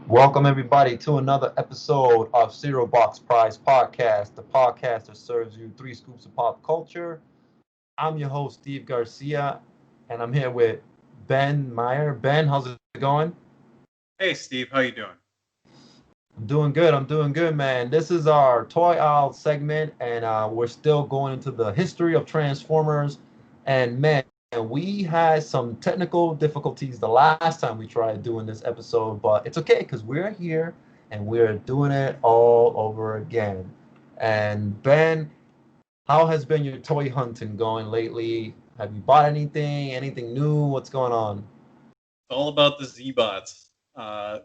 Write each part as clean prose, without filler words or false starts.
Welcome everybody to another episode of Zero Box Prize Podcast, the podcast that serves you three scoops of pop culture. I'm your host Steve Garcia, and I'm here with Ben Meier. Ben, how's it going? Hey Steve, how you doing? I'm doing good. I'm doing good, man. This is our Toy Aisle segment, and we're still going into the history of Transformers. And man, we had some technical difficulties the last time we tried doing this episode, but it's okay because we're here and we're doing it all over again. And Ben, how has been your toy hunting going lately? Have you bought anything? Anything new? What's going on? It's all about the Z-Bots.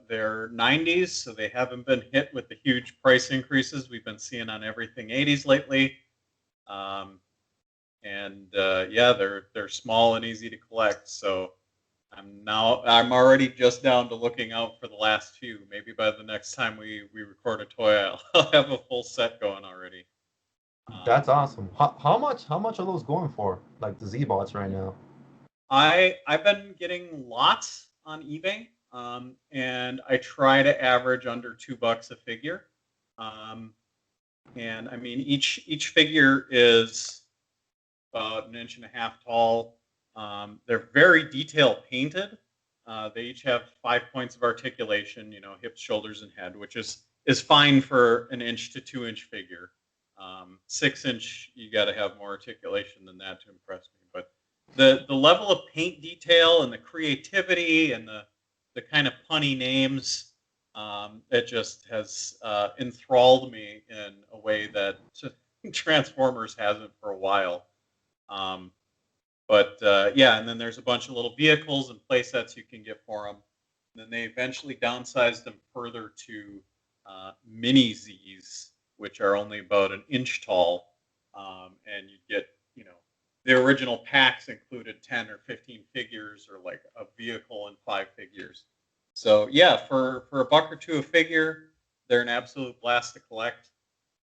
They're 90s, so they haven't been hit with the huge price increases we've been seeing on everything 80s lately. Um, and yeah, they're small and easy to collect. So I'm already just down to looking out for the last few. Maybe by the next time we record a toy, I'll have a full set going already. That's Um, awesome. How much are those going for? Like the Z-Bots right now? I've been getting lots on eBay, and I try to average under $2 a figure. Um, and I mean each figure is about an inch and a half tall. They're very detail painted. They each have 5 points of articulation, hips, shoulders, and head, which is fine for an inch to 2 inch figure. 6 inch, you got to have more articulation than that to impress me. But the level of paint detail and the creativity and the kind of punny names, it just has enthralled me in a way that Transformers hasn't for a while. Um, but yeah, and then there's a bunch of little vehicles and play sets you can get for them. And then they eventually downsized them further to mini Zs, which are only about an inch tall. And you get, the original packs included 10 or 15 figures or like a vehicle and 5 figures. So yeah, for a buck or two a figure, they're an absolute blast to collect.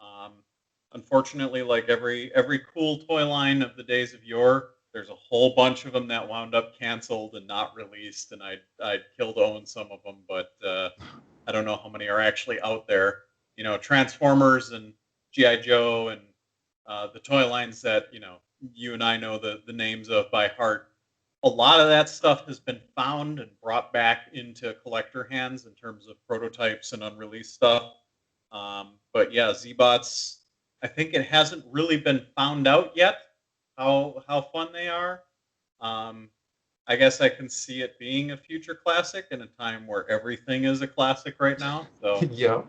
Um, Unfortunately, like every cool toy line of the days of yore, there's a whole bunch of them that wound up canceled and not released, and I'd kill to own some of them, but I don't know how many are actually out there. Transformers and GI Joe and the toy lines that you and I know the names of by heart. A lot of that stuff has been found and brought back into collector hands in terms of prototypes and unreleased stuff. But yeah, Z-Bots, I think it hasn't really been found out yet how fun they are. Um, I guess I can see it being a future classic in a time where everything is a classic right now. So, Yeah.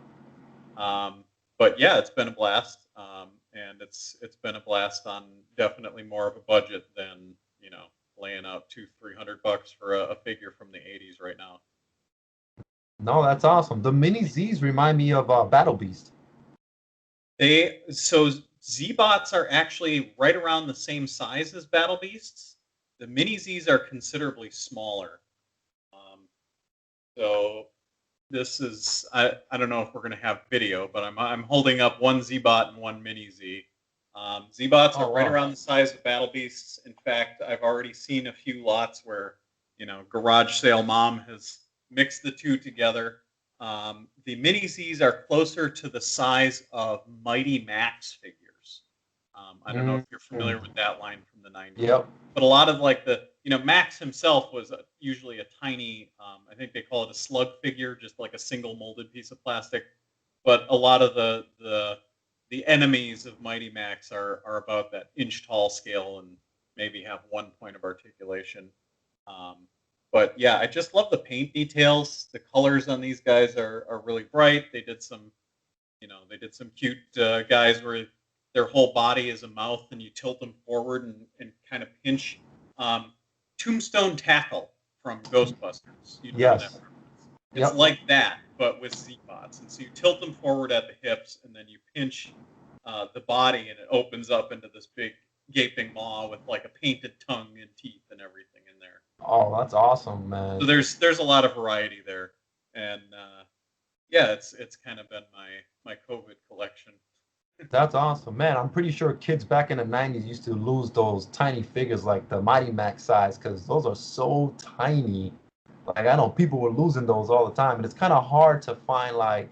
um, but yeah, it's been a blast, and it's been a blast on definitely more of a budget than laying out 200-300 bucks for a figure from the '80s right now. No, that's awesome. The mini Z's remind me of Battle Beast. So Z-Bots are actually right around the same size as Battle Beasts. The mini Z's are considerably smaller. Um, so this is I don't know if we're gonna have video, but I'm holding up one Z-Bot and one mini Z. Z-Bots are Oh right wow. around the size of Battle Beasts. In fact, I've already seen a few lots where Garage Sale Mom has mixed the two together. The mini Zs are closer to the size of Mighty Max figures. I don't know if Mm. you're familiar with that line from the 90s, Yep. but a lot of like Max himself was usually a tiny, I think they call it a slug figure, just like a single molded piece of plastic. But a lot of the enemies of Mighty Max are about that inch tall scale and maybe have 1 point of articulation. Um, but yeah, I just love the paint details. The colors on these guys are really bright. They did some cute guys where their whole body is a mouth and you tilt them forward and kind of pinch. Um, Tombstone Tackle from Ghostbusters. You'd know that Yes. reference. It's Yep. like that, but with Z-Bots. And so you tilt them forward at the hips and then you pinch the body and it opens up into this big gaping maw with like a painted tongue and teeth and everything in there. Oh, that's awesome, So man. there's a lot of variety there, and yeah, it's kind of been my COVID collection. That's awesome, man. I'm pretty sure kids back in the '90s used to lose those tiny figures like the Mighty Max size because those are so tiny. Like I know people were losing those all the time, and it's kind of hard to find like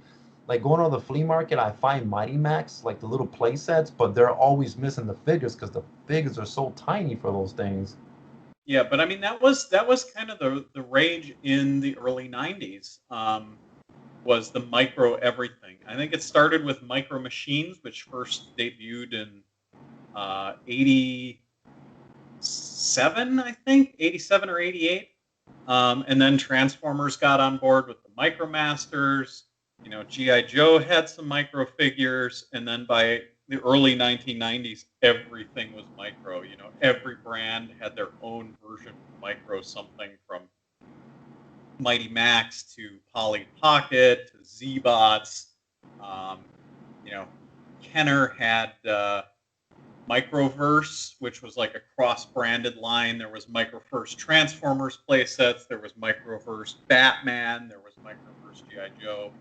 going to the flea market. I find Mighty Max like the little play sets, but they're always missing the figures because the figures are so tiny for those things. Yeah, but I mean that was kind of the rage in the early '90s. Was the micro everything? I think it started with Micro Machines, which first debuted in '87, I think '87 or '88, and then Transformers got on board with the MicroMasters. You know, GI Joe had some micro figures, and then by the early 1990s, everything was micro. You know, every brand had their own version of micro, something from Mighty Max to Polly Pocket to Z-Bots. Um, you know, Kenner had Microverse, which was like a cross-branded line. There was Microverse Transformers playsets. There was Microverse Batman. There was Microverse GI Joe.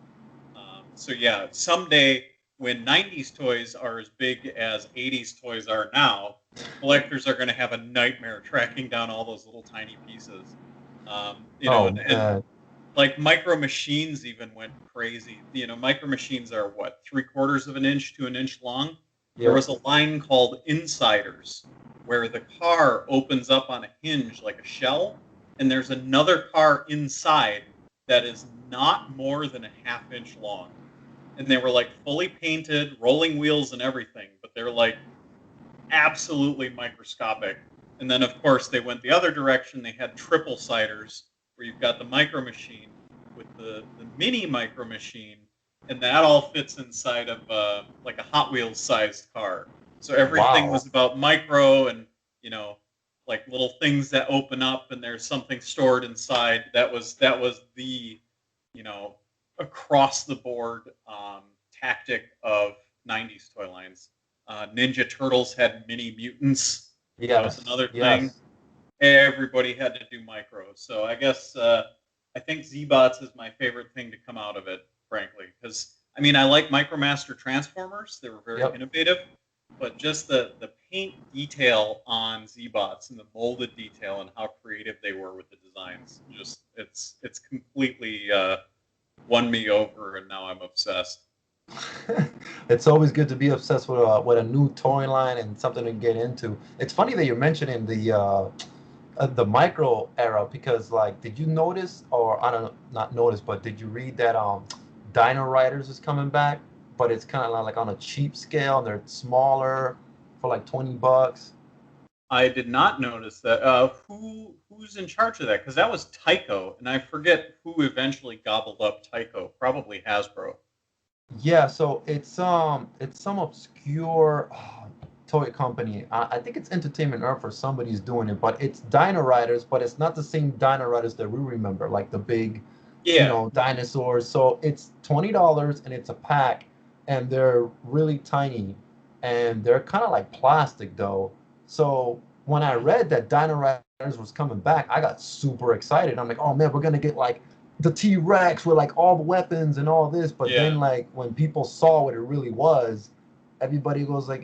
So yeah, someday when '90s toys are as big as '80s toys are now, collectors are going to have a nightmare tracking down all those little tiny pieces. You know, Oh and man, like Micro Machines even went crazy. You know, Micro Machines are what, 3/4 of an inch to an inch long. There yep. was a line called Insiders where the car opens up on a hinge like a shell, and there's another car inside that is not more than a half inch long. And they were like fully painted, rolling wheels and everything, but they're like absolutely microscopic. And then, of course, they went the other direction. They had triple siders, where you've got the micro machine with the mini micro machine, and that all fits inside of like a Hot Wheels sized car. So everything Wow. was about micro and, you know, like little things that open up and there's something stored inside. That was the, you know, across the board tactic of '90s toy lines. Ninja Turtles had mini mutants. That was Yes. another thing. Yes. Everybody had to do micro. So I guess I think Z-Bots is my favorite thing to come out of it, frankly. Because, I mean, I like Micromaster Transformers. They were very Yep. innovative. But just the paint detail on Z-Bots and the molded detail and how creative they were with the designs, just it's completely won me over, and now I'm obsessed. It's always good to be obsessed with a new toy line and something to get into. It's funny that you're mentioning the micro era because like did you notice or I don't know, not notice but did you read that Dino Riders is coming back but it's kind of like on a cheap scale and they're smaller for like $20. I did not notice that. Who's in charge of that? Because that was Tyco, and I forget who eventually gobbled up Tyco. Probably Hasbro. Yeah, so it's some obscure toy company. I think it's Entertainment Earth or somebody's doing it, but it's Dino Riders, but it's not the same Dino Riders that we remember, like the big, Yeah, dinosaurs. So it's $20 and it's a pack, and they're really tiny, and they're kind of like plastic though. So when I read that Dino Riders was coming back, I got super excited. I'm like, oh man, we're gonna get like the T-Rex with like all the weapons and all this. But yeah, then like when people saw what it really was, everybody goes like,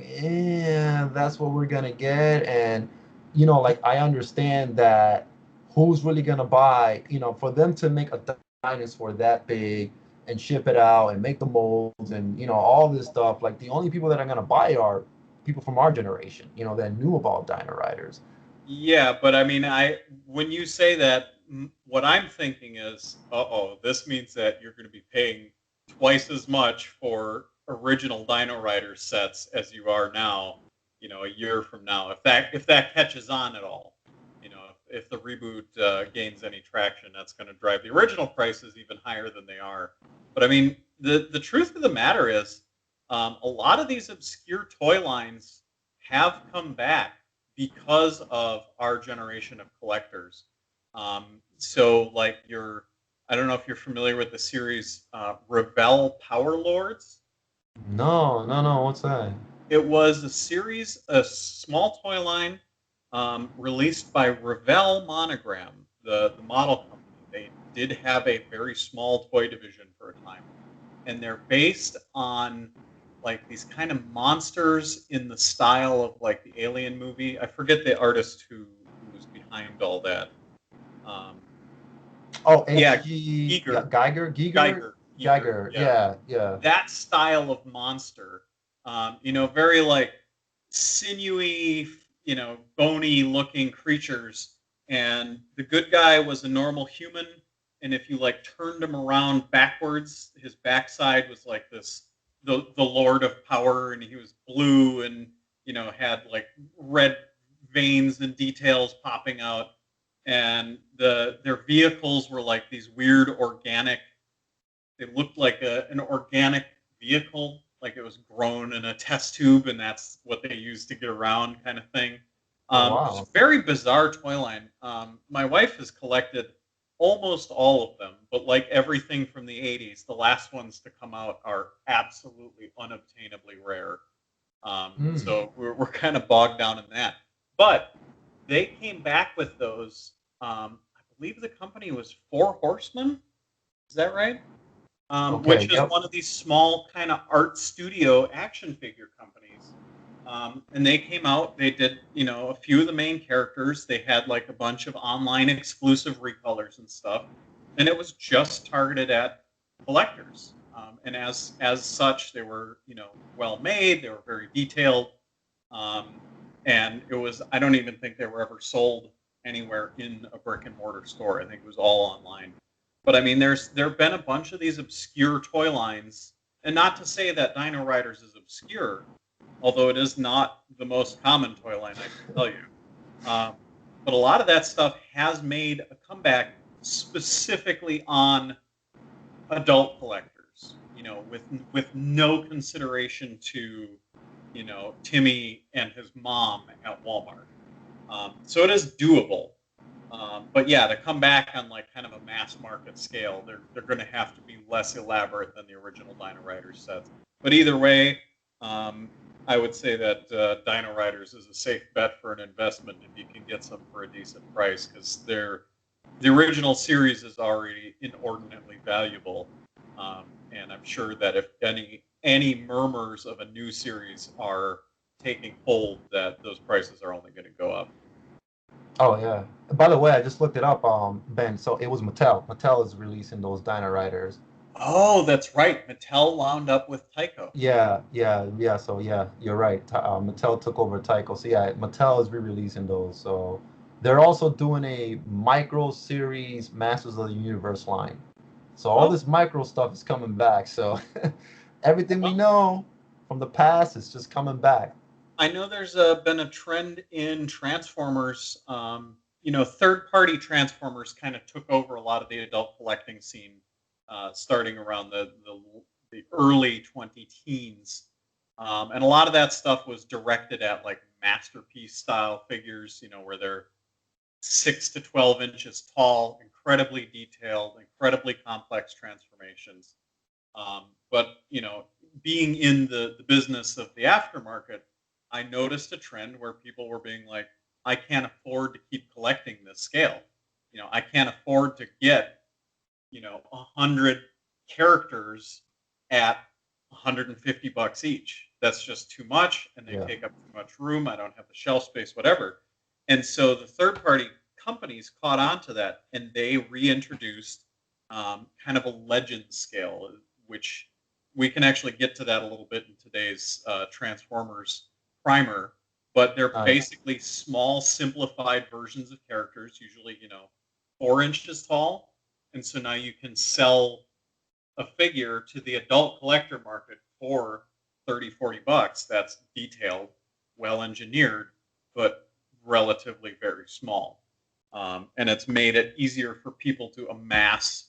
that's what we're gonna get. And like I understand that who's really gonna buy, for them to make a dinosaur that big and ship it out and make the molds and all this stuff. Like the only people that are gonna buy are people from our generation, that knew about Dino Riders. yeah. But I mean, when you say that, what I'm thinking is, oh, this means that you're going to be paying twice as much for original Dino Rider sets as you are now. You know, a year from now, if that catches on at all. You know, if the reboot gains any traction, that's going to drive the original prices even higher than they are. But I mean, the truth of the matter is, a lot of these obscure toy lines have come back because of our generation of collectors. So, like I don't know if you're familiar with the series Rebel Power Lords. No, no, no. What's that? It was a small toy line released by Revell Monogram, the model company. They did have a very small toy division for a time, and they're based on like these kind of monsters in the style of like the Alien movie. I forget the artist who was behind all that. Um, Oh, Yeah, HG Giger, Geiger. Giger. Yeah, Yeah, yeah. that style of monster. Very like sinewy, bony looking creatures. And the good guy was a normal human. And if you like turned him around backwards, his backside was like this, the Lord of Power, and he was blue and had like red veins and details popping out. And their vehicles were like these weird organic. They looked like an organic vehicle, like it was grown in a test tube, and that's what they used to get around, kind of thing. Oh It was wow. a very bizarre toy line. My wife has collected almost all of them, but like everything from the '80s, the last ones to come out are absolutely unobtainably rare. Mm. So we're kind of bogged down in that. But they came back with those. I believe the company was Four Horsemen. Is that right? Okay. Which is Yep. one of these small kind of art studio action figure companies. And they came out, they did, a few of the main characters. They had like a bunch of online exclusive recolors and stuff. And it was just targeted at collectors. And as such, they were, well made, they were very detailed. Um, and it was, I don't even think they were ever sold anywhere in a brick and mortar store. I think it was all online. But I mean, there have been a bunch of these obscure toy lines, and not to say that Dino Riders is obscure, although it is not the most common toy line, I can tell you. Um, but a lot of that stuff has made a comeback specifically on adult collectors, with no consideration to, Timmy and his mom at Walmart. So it is doable. But yeah, to come back on like kind of a mass market scale, they're going to have to be less elaborate than the original Dino Riders sets. But either way, um, I would say that Dino Riders is a safe bet for an investment if you can get some for a decent price, because the original series is already inordinately valuable, and I'm sure that if any murmurs of a new series are taking hold, that those prices are only going to go up. Oh yeah. By the way, I just looked it up, Ben. So it was Mattel. Mattel is releasing those Dino Riders. Oh, that's right. Mattel wound up with Tyco. Yeah, yeah, yeah. So yeah, you're right. Mattel took over Tyco. So yeah, Mattel is re-releasing those. So they're also doing a micro series Masters of the Universe line. So all Oh, this micro stuff is coming back. So everything we well, know from the past is just coming back. I know there's been a trend in Transformers. Third-party Transformers kind of took over a lot of the adult collecting scene, starting around the early 20 teens. And a lot of that stuff was directed at like masterpiece style figures, where they're 6 to 12 inches tall, incredibly detailed, incredibly complex transformations. But being in the business of the aftermarket, I noticed a trend where people were being like, I can't afford to keep collecting this scale. I can't afford to get 100 characters at $150 each. That's just too much, and they Yeah. take up too much room. I don't have the shelf space, whatever. And so the third party companies caught on to that, and they reintroduced kind of a legend scale, which we can actually get to that a little bit in today's Transformers primer. But they're Nice. basically small, simplified versions of characters, usually 4 inches tall, and so now you can sell a figure to the adult collector market for 30, $40. That's detailed, well engineered, but relatively very small. And it's made it easier for people to amass,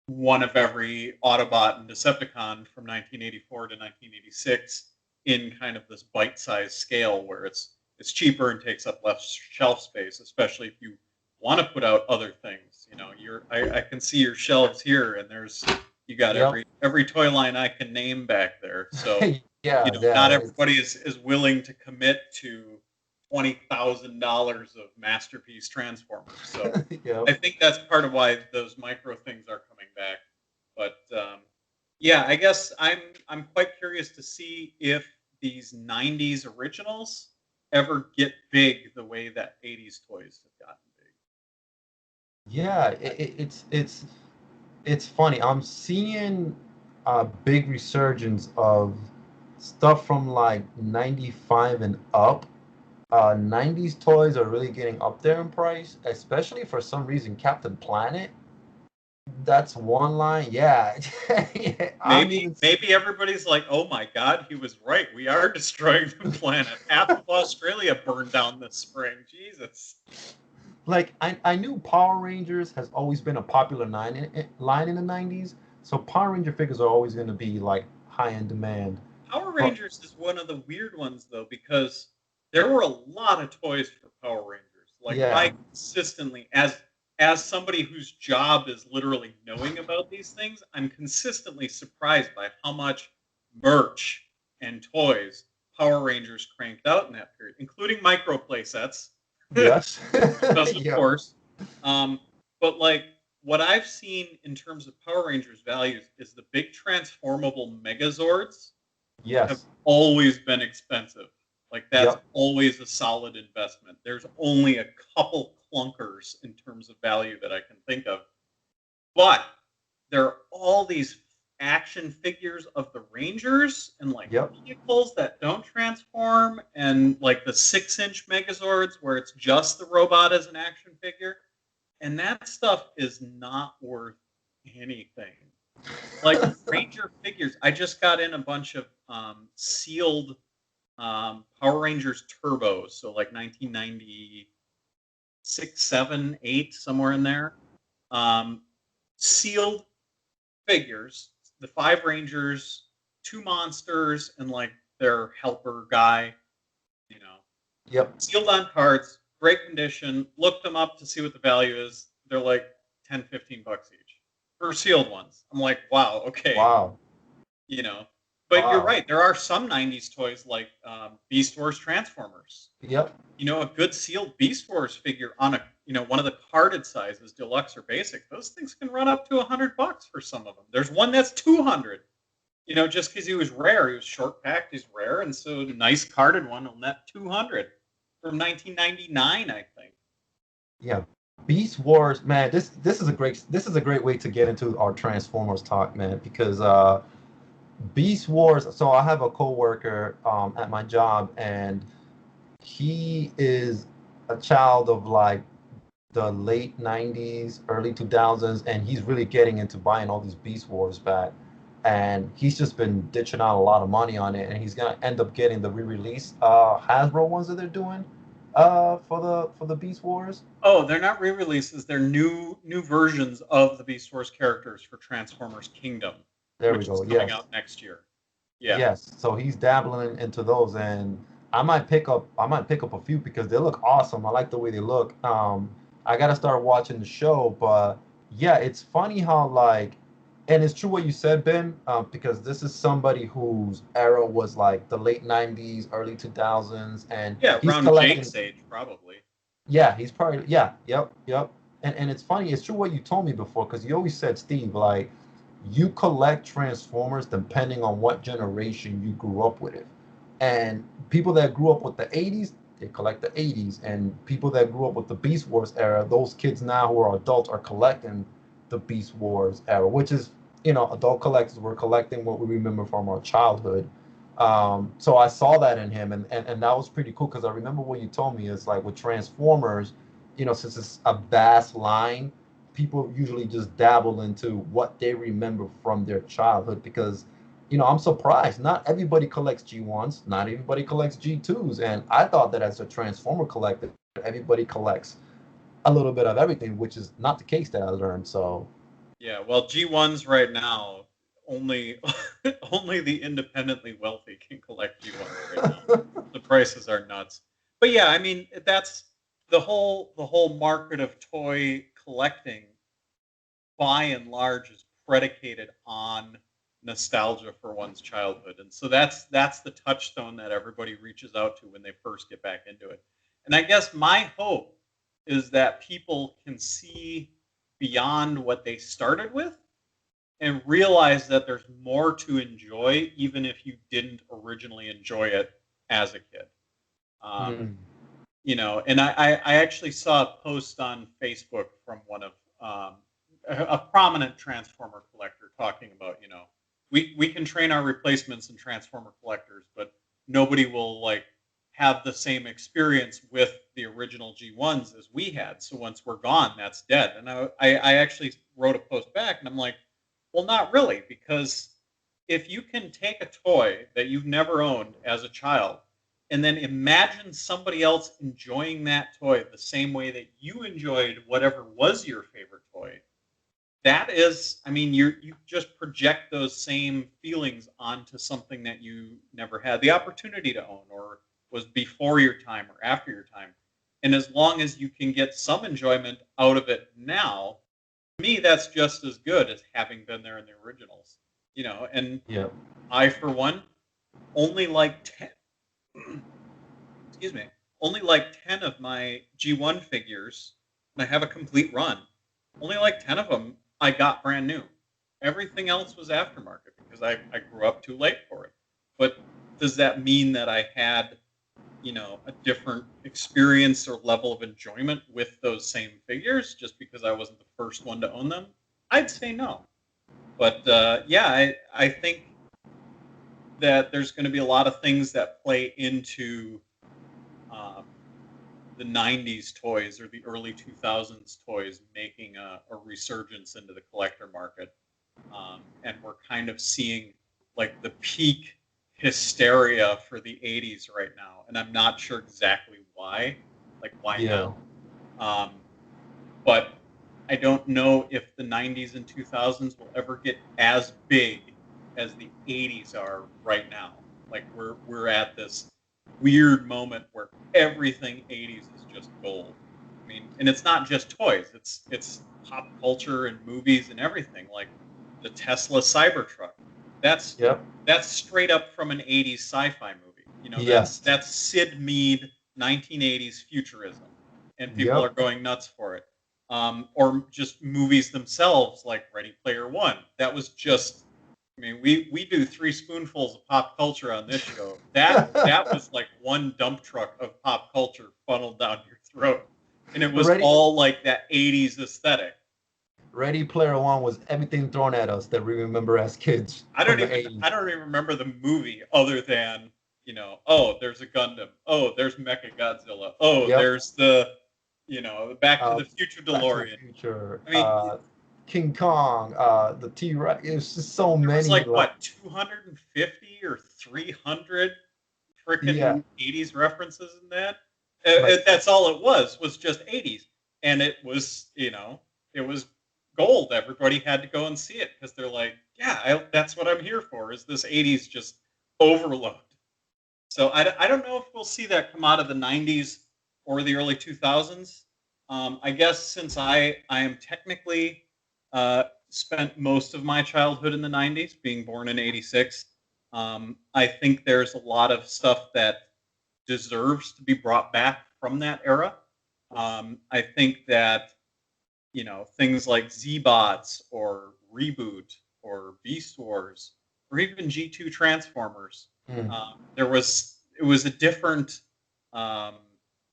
one of every Autobot and Decepticon from 1984 to 1986 in kind of this bite-sized scale where it's cheaper and takes up less shelf space, especially if you want to put out other things. I can see your shelves here, and you got Yep. every toy line I can name back there. So, Yeah, not yeah. everybody is willing to commit to $20,000 of masterpiece Transformers. So Yep. I think that's part of why those micro things are coming back. But yeah, I guess I'm quite curious to see if these '90s originals ever get big the way that '80s toys have gotten big. Yeah, it's funny. I'm seeing a big resurgence of stuff from like 95 and up. 90s toys are really getting up there in price, especially for some reason Captain Planet. That's one line. Yeah. Yeah, I'm Maybe even maybe everybody's like, oh my God, he was right. We are destroying the planet. Half of Australia burned down this spring. Jesus. like I knew Power Rangers has always been a popular line in the 90s, so Power Ranger figures are always going to be like high in demand. Power But Rangers is one of the weird ones though, because there were a lot of toys for Power Rangers. Like yeah, I consistently, as somebody whose job is literally knowing about these things, I'm consistently surprised by how much merch and toys Power Rangers cranked out in that period, including micro play sets, yes. because of Yep. course. Um, but like what I've seen in terms of Power Rangers values is the big transformable Megazords have Yes. always been expensive. Like that's Yep. always a solid investment. There's only a couple clunkers in terms of value that I can think of. But there are all these action figures of the Rangers and like Yep. vehicles that don't transform and like the 6-inch Megazords where it's just the robot as an action figure. And that stuff is not worth anything. Like Ranger figures, I just got in a bunch of sealed Power Rangers turbos, so like 1996, 7, 8, somewhere in there. Um, sealed figures, the 5 Rangers, 2 monsters, and like their helper guy, you know, Yep. sealed on cards, great condition. Looked them up to see what the value is. They're like 10, $15 each for sealed ones. I'm like, wow, okay, Wow. you know. But you're Wow. right. There are some '90s toys like Beast Wars Transformers. Yep. You know, a good sealed Beast Wars figure on a one of the carded sizes, deluxe or basic. Those things can run up to $100 for some of them. There's one that's 200. You know, just because he was rare, he was short packed, he's rare, and so a nice carded one will net 200 from 1999, I think. Yeah. Beast Wars, man, this is a great way to get into our Transformers talk, man, because Beast Wars, so I have a coworker at my job, and he is a child of like the late 90s, early 2000s, and he's really getting into buying all these Beast Wars back. And he's just been ditching out a lot of money on it, and he's gonna end up getting the re-release Hasbro ones that they're doing for the Beast Wars. Oh, they're not re-releases. They're new versions of the Beast Wars characters for Transformers Kingdom, There we which is go. coming Yes. out next year. Yeah. Yes, so he's dabbling into those, and I might pick up a few because they look awesome. I like the way they look. I gotta start watching the show, but yeah, it's funny how like, and it's true what you said, Ben, because this is somebody whose era was like the late 90s, early 2000s, and Yeah, he's around collecting. Jake's age, probably. Yeah, he's probably yeah, yep, yep. And it's funny, it's true what you told me before, because you always said, Steve, like you collect Transformers depending on what generation you grew up with it. And people that grew up with the 80s, they collect the 80s. And people that grew up with the Beast Wars era, those kids now who are adults are collecting the Beast Wars era, which is, adult collectors were collecting what we remember from our childhood. So I saw that in him, and that was pretty cool because I remember what you told me is like with Transformers, since it's a vast line, people usually just dabble into what they remember from their childhood because, I'm surprised. Not everybody collects G1s, not everybody collects G2s, and I thought that as a Transformer collector, everybody collects a little bit of everything, which is not the case that I learned. So, Yeah, well, G1s right now only only the independently wealthy can collect G1s right now. The prices are nuts. But yeah, I mean, that's the whole market of toy collecting by and large is predicated on nostalgia for one's childhood. And so that's the touchstone that everybody reaches out to when they first get back into it. And I guess my hope is that people can see beyond what they started with and realize that there's more to enjoy even if you didn't originally enjoy it as a kid. Um, hmm, and I actually saw a post on Facebook from one of a prominent Transformer collector talking about, we can train our replacements and Transformer collectors, but nobody will like have the same experience with the original G1s as we had. So once we're gone, that's dead. And I actually wrote a post back, and I'm like, well, not really, because if you can take a toy that you've never owned as a child and then imagine somebody else enjoying that toy the same way that you enjoyed whatever was your favorite toy, that is, I mean, you just project those same feelings onto something that you never had the opportunity to own, or was before your time or after your time. And as long as you can get some enjoyment out of it now, to me, that's just as good as having been there in the originals. And Yeah. I, for one, only like 10, excuse me, only like 10 of my G1 figures, and I have a complete run. Only like 10 of them I got brand new. Everything else was aftermarket because I grew up too late for it. But does that mean that I had, a different experience or level of enjoyment with those same figures just because I wasn't the first one to own them? I'd say no. But yeah, I think that there's going to be a lot of things that play into um, the 90s toys or the early 2000s toys making a resurgence into the collector market. And we're kind of seeing like the peak hysteria for the 80s right now. And I'm not sure exactly why, like why Yeah. now. But I don't know if the 90s and 2000s will ever get as big as the 80s are right now. Like we're at this weird moment where everything 80s is just gold. I mean, and it's not just toys. It's pop culture and movies and everything. Like the Tesla Cybertruck. That's Yep. that's straight up from an 80s sci-fi movie. Yes. That's Sid Mead 1980s futurism, and people are Yep. going nuts for it. Or just movies themselves, like Ready Player One. That was just, I mean, we do three spoonfuls of pop culture on this show. That was like one dump truck of pop culture funneled down your throat, and it was Ready all like that '80s aesthetic. Ready Player One was everything thrown at us that we remember as kids from the 80s. I don't even remember the movie other than, oh, there's a Gundam. Oh, there's Mecha Godzilla. Oh, Yep. there's the, Back to Uh, the Future Back to the DeLorean. Future, I mean, King Kong, the T-Rex. It's just so there was many. like Like, what 250 or 300 yeah, freaking 80s references in that. like That's all it was just 80s, and it was gold. Everybody had to go and see it because they're like, yeah, that's what I'm here for. Is this 80s just overload? So I don't know if we'll see that come out of the 90s or the early 2000s. I guess since I am technically spent most of my childhood in the 90s, being born in 86, I think there's a lot of stuff that deserves to be brought back from that era. I think that, things like Z-Bots or Reboot or Beast Wars or even G2 Transformers, mm, it was a different um,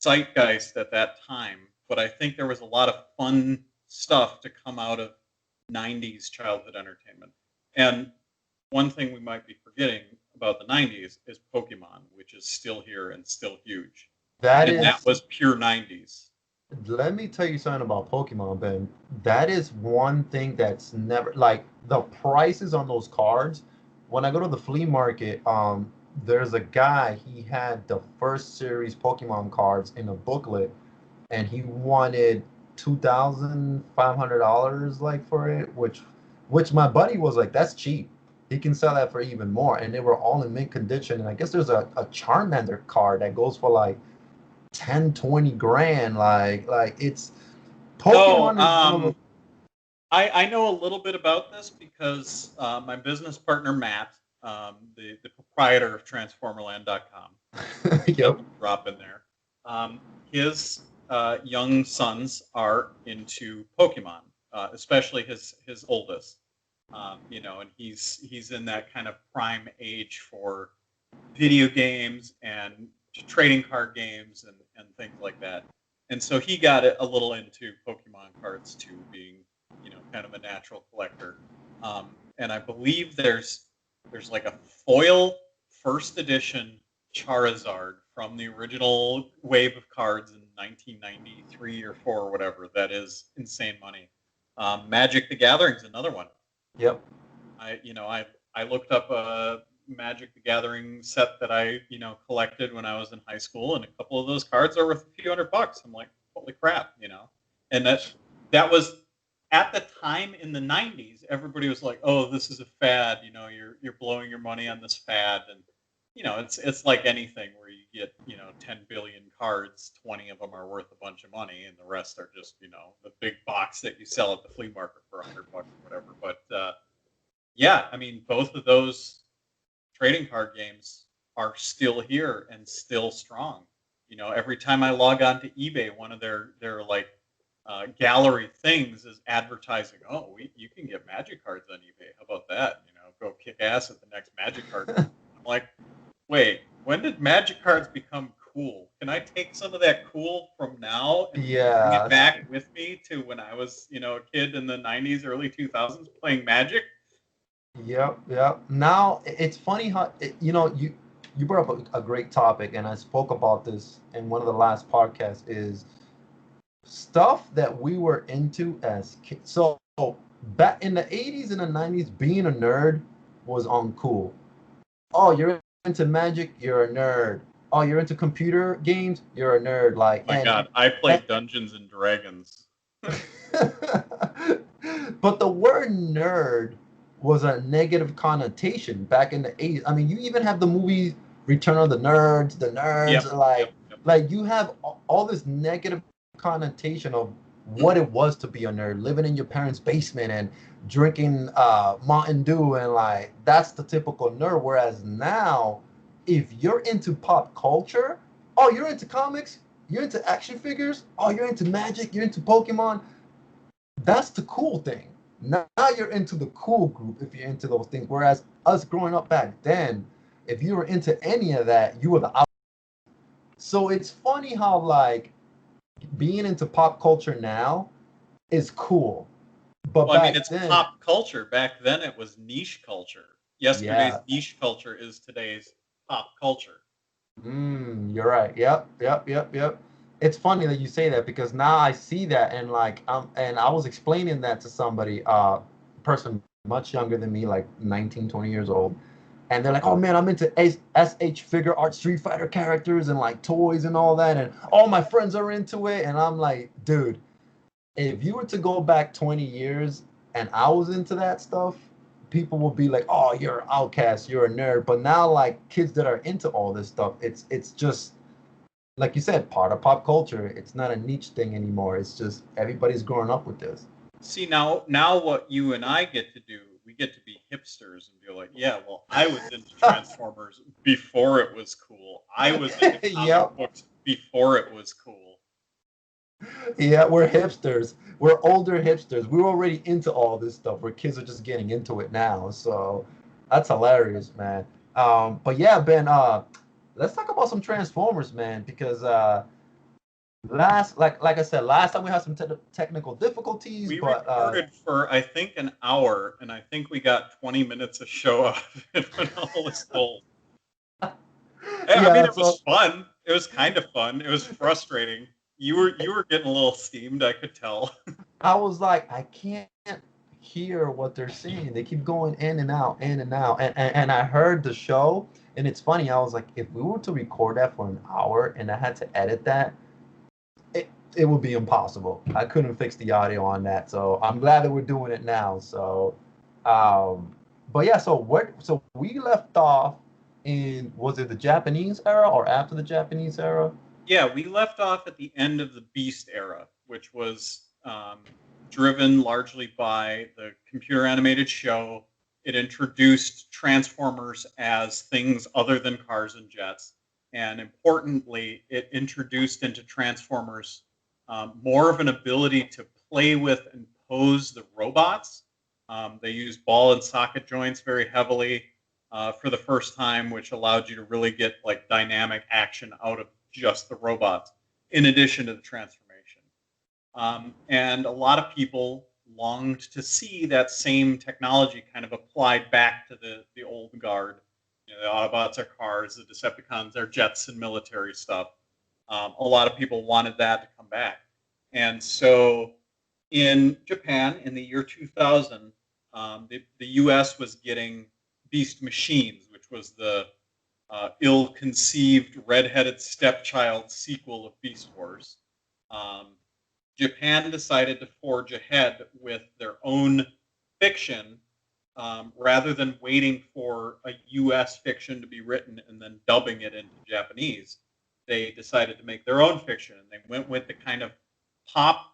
zeitgeist at that time, but I think there was a lot of fun stuff to come out of 90s childhood entertainment. And one thing we might be forgetting about the 90s is Pokemon, which is still here and still huge. that And that is. was pure 90s. Let me tell you something about Pokemon, Ben. That is one thing that's never like the prices on those cards. When I go to the flea market, there's a guy. He had the first series Pokemon cards in a booklet, and he wanted $2,500 like for it, which my buddy was like, that's cheap. He can sell that for even more, and they were all in mint condition. And I guess there's a Charmander card that goes for like 10, 20 grand. Like it's Oh, Pokemon is one of the. I know a little bit about this because my business partner Matt, the proprietor of Transformerland.com, we get Yep. to drop in there. His young sons are into Pokemon, especially his oldest. And he's in that kind of prime age for video games and trading card games and and things like that. And so he got a little into Pokemon cards too, being kind of a natural collector. And I believe there's like a foil first edition Charizard from the original wave of cards in 1993 or 4 or whatever. That is insane money. Magic the Gathering is another one. Yep. I looked up a Magic the Gathering set that I collected when I was in high school, and a couple of those cards are worth a few $100. I'm like, holy crap, and that was at the time in the 90s. Everybody was like, oh, this is a fad, you're blowing your money on this fad. And it's like anything where you get 10 billion cards, 20 of them are worth a bunch of money, and the rest are just the big box that you sell at the flea market for $100 or whatever. But yeah, I mean, both of those trading card games are still here and still strong. Every time I log on to eBay, one of their like gallery things is advertising. Oh, you can get Magic cards on eBay. How about that? Go kick ass at the next Magic card. I'm like, wait, when did Magic cards become cool? Can I take some of that cool from now and bring it back with me to when I was a kid in the 90s, early 2000s playing Magic? Yep. Now it's funny how you brought up a great topic, and I spoke about this in one of the last podcasts. Is stuff that we were into as kids. So back in the 80s and the 90s, being a nerd was uncool. Oh, you're into Magic, you're a nerd. Oh, you're into computer games, you're a nerd. Like, oh my God, I played Dungeons and Dragons. But the word nerd was a negative connotation back in the 80s. I mean, you even have the movie Return of the Nerds. The nerds, yep. like you have all this negative connotation of what it was to be a nerd, living in your parents' basement and drinking Mountain Dew, and like that's the typical nerd. Whereas now, if you're into pop culture, oh, you're into comics, you're into action figures, oh, you're into Magic, you're into Pokemon. That's the cool thing. Now you're into the cool group if you're into those things. Whereas us growing up back then, if you were into any of that, you were the out. So it's funny how like being into pop culture now is cool. But well, I mean, it's pop culture. Back then, it was niche culture. Yesterday's niche culture is today's pop culture. You're right. Yep. It's funny that you say that because now I see that, and like and I was explaining that to somebody, person much younger than me, like 19, 20 years old, and they're like, "Oh man, I'm into SH figure art Street Fighter characters and like toys and all that, and all my friends are into it." And I'm like, dude, if you were to go back 20 years and I was into that stuff, people will be like, "Oh, you're an outcast, you're a nerd." But now, like kids that are into all this stuff, it's just like you said, part of pop culture. It's not a niche thing anymore. It's just everybody's growing up with this. See, now what you and I get to do, we get to be hipsters and be like, yeah, well, I was into Transformers before it was cool. I was into comic books before it was cool. Yeah, we're hipsters. We're older hipsters. We're already into all this stuff where kids are just getting into it now. So that's hilarious, man. But yeah, Ben, let's talk about some Transformers, man, because like I said, last time we had some technical difficulties. We but recorded for I think an hour, and I think we got 20 minutes of show off when all was told. I mean, it was fun. It was kind of fun. It was frustrating. You were getting a little steamed, I could tell. I was like, I can't hear what they're saying. They keep going in and out, in and out. And I heard the show, and it's funny. I was like, if we were to record that for an hour and I had to edit that, it would be impossible. I couldn't fix the audio on that. So I'm glad that we're doing it now. So, but yeah, so we left off in, was it the Japanese era or after the Japanese era? Yeah, we left off at the end of the Beast era, which was driven largely by the computer animated show. It introduced Transformers as things other than cars and jets. And importantly, it introduced into Transformers more of an ability to play with and pose the robots. They used ball and socket joints very heavily for the first time, which allowed you to really get like dynamic action out of just the robots. in addition to the transformation. And a lot of people longed to see that same technology kind of applied back to the old guard. You know, the Autobots are cars, the Decepticons are jets and military stuff. A lot of people wanted that to come back. And so in Japan, in the year 2000, the U.S. was getting Beast Machines, which was the ill-conceived, red-headed stepchild sequel of Beast Wars. Japan decided to forge ahead with their own fiction rather than waiting for a U.S. fiction to be written and then dubbing it into Japanese. They decided to make their own fiction, and they went with the kind of pop,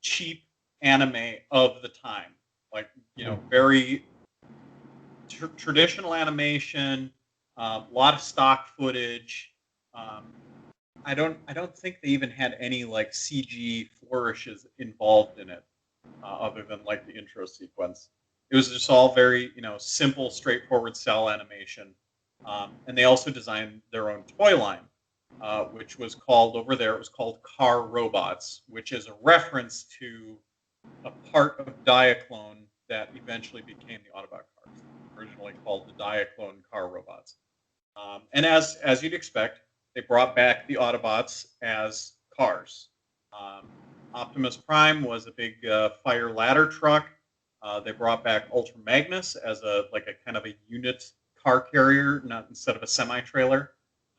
cheap anime of the time, like, you know, very traditional animation, a lot of stock footage. I don't think they even had any like CG flourishes involved in it, other than like the intro sequence. It was just all very, you know, simple, straightforward cell animation. And they also designed their own toy line, which was called, over there, it was called Car Robots, which is a reference to a part of Diaclone that eventually became the Autobot cars, originally called the Diaclone Car Robots. And as you'd expect, they brought back the Autobots as cars. Optimus Prime was a big fire ladder truck. They brought back Ultra Magnus as a kind of a unit car carrier, not instead of a semi-trailer.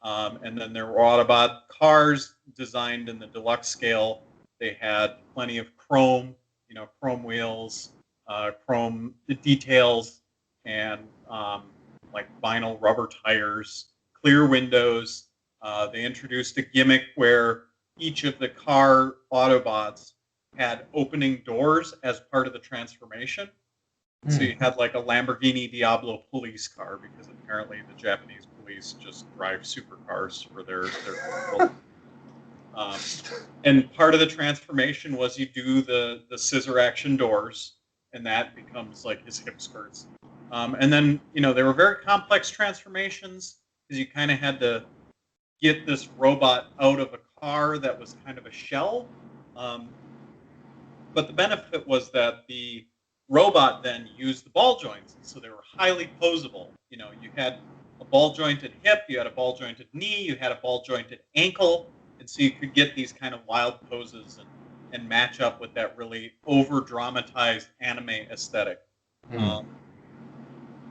And then there were Autobot cars designed in the deluxe scale. They had plenty of chrome, you know, chrome wheels, chrome details, and like vinyl rubber tires, clear windows. They introduced a gimmick where each of the car Autobots had opening doors as part of the transformation. So you had like a Lamborghini Diablo police car, because apparently the Japanese police just drive supercars for their and part of the transformation was you do the scissor action doors, and that becomes like his hip skirts. And then, you know, they were very complex transformations, because you kind of had to get this robot out of a car that was kind of a shell. But the benefit was that the robot then used the ball joints, so they were highly posable. You know, you had a ball jointed hip, you had a ball jointed knee, you had a ball jointed ankle, and so you could get these kind of wild poses and match up with that really over dramatized anime aesthetic.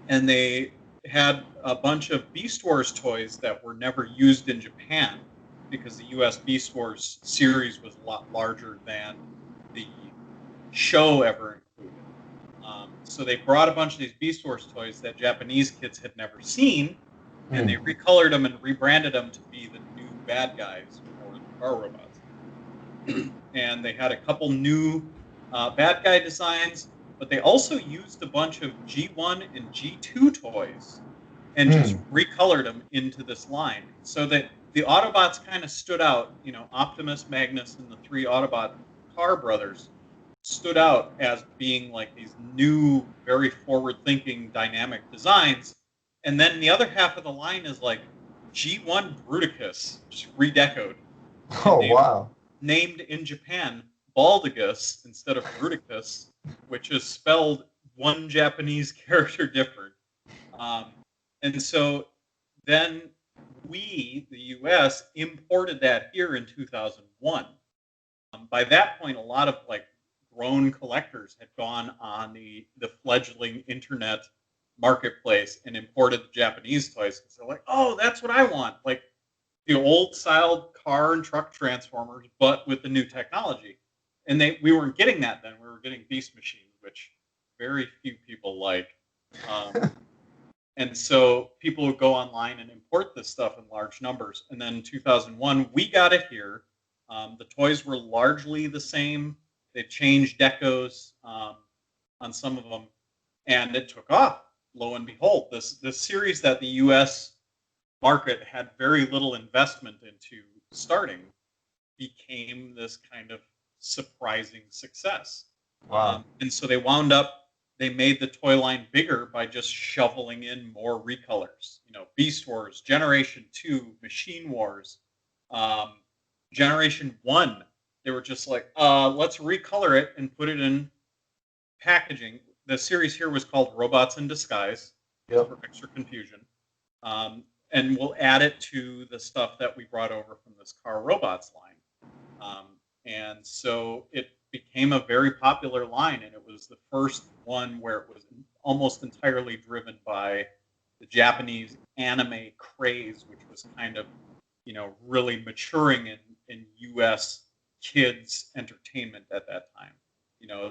And they had a bunch of Beast Wars toys that were never used in Japan, because the U.S. Beast Wars series was a lot larger than the show ever included. So they brought a bunch of these Beast Wars toys that Japanese kids had never seen, and they recolored them and rebranded them to be the new bad guys for the car robots. And they had a couple new bad guy designs, but they also used a bunch of G1 and G2 toys and just recolored them into this line, so that the Autobots kind of stood out. You know, Optimus, Magnus, and the three Autobot car brothers stood out as being like these new, very forward-thinking, dynamic designs. And then the other half of the line is like G1 Bruticus, just redecoed. Oh, wow. Named in Japan Baldigus instead of Bruticus, which is spelled one Japanese character different. And so then we, the U.S., imported that here in 2001. By that point, a lot of like grown collectors had gone on the fledgling internet marketplace and imported the Japanese toys. So like, oh, that's what I want. Like the old style car and truck transformers, but with the new technology. And we weren't getting that then. We were getting Beast Machines, which very few people like. And so people would go online and import this stuff in large numbers. And then in 2001, we got it here. The toys were largely the same. They changed decos on some of them, and it took off. Lo and behold, this series that the U.S. market had very little investment into starting became this kind of surprising success. Wow. And so they made the toy line bigger by just shoveling in more recolors. You know, Beast Wars, Generation 2, Machine Wars, Generation 1, they were just like, let's recolor it and put it in packaging. The series here was called Robots in Disguise, just Yep. for extra confusion. And we'll add it to the stuff that we brought over from this Car Robots line. And so it became a very popular line, and it was the first one where it was almost entirely driven by the Japanese anime craze, which was kind of, really maturing in U.S. kids entertainment at that time.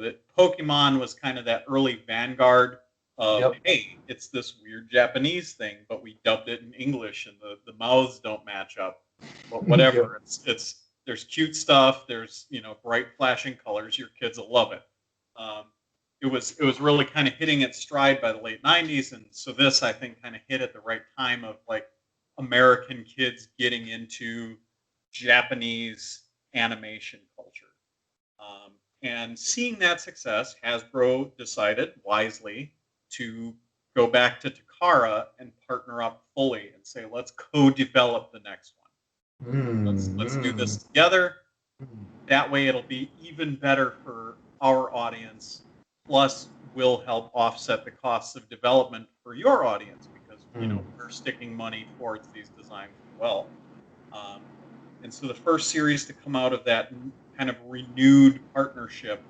That Pokemon was kind of that early vanguard of, Yep. hey, it's this weird Japanese thing, but we dubbed it in English, and the mouths don't match up. But Yep. whatever, it's there's cute stuff. There's bright flashing colors. Your kids will love it. Um, it was really kind of hitting its stride by the late '90s, and so this I think kind of hit at the right time of like American kids getting into Japanese animation culture. And seeing that success, Hasbro decided wisely to go back to Takara and partner up fully and say, let's co-develop the next one. Let's do this Mm. together. That way it'll be even better for our audience. Plus, we'll help offset the costs of development for your audience because Mm. we're sticking money towards these designs as well. Um, and so the first series to come out of that kind of renewed partnership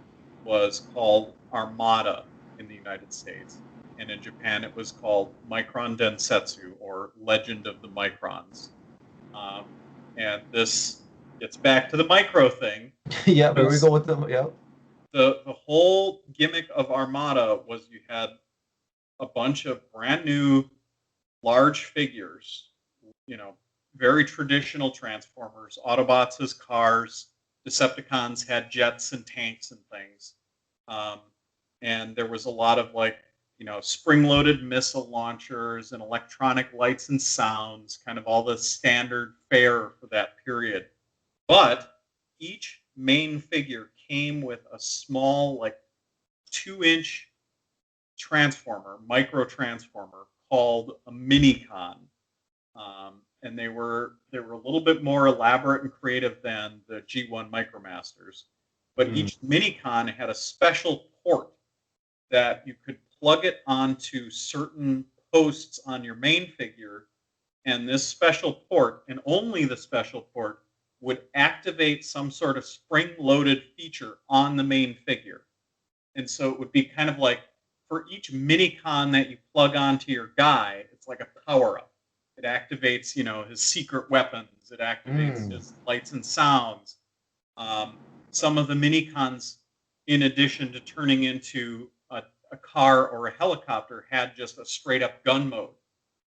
was called Armada in the United States. And in Japan, it was called Micron Densetsu, or Legend of the Microns. Um, and this gets back to the micro thing, Yep. Here we because go with them. Yep. the whole gimmick of Armada was you had a bunch of brand new large figures, you know, very traditional Transformers, Autobots as cars, Decepticons had jets and tanks and things. Um, and there was a lot of like, spring-loaded missile launchers and electronic lights and sounds, kind of all the standard fare for that period. But each main figure came with a small, like 2-inch transformer, micro transformer called a Minicon. And they were a little bit more elaborate and creative than the G1 Micromasters. But Mm. each Minicon had a special port that you could plug it onto certain posts on your main figure, and this special port, and only the special port, would activate some sort of spring-loaded feature on the main figure. And so it would be kind of like for each Minicon that you plug onto your guy, it's like a power-up. It activates, his secret weapons. It activates Mm. his lights and sounds. Some of the Minicons, in addition to turning into a car or a helicopter, had just a straight-up gun mode.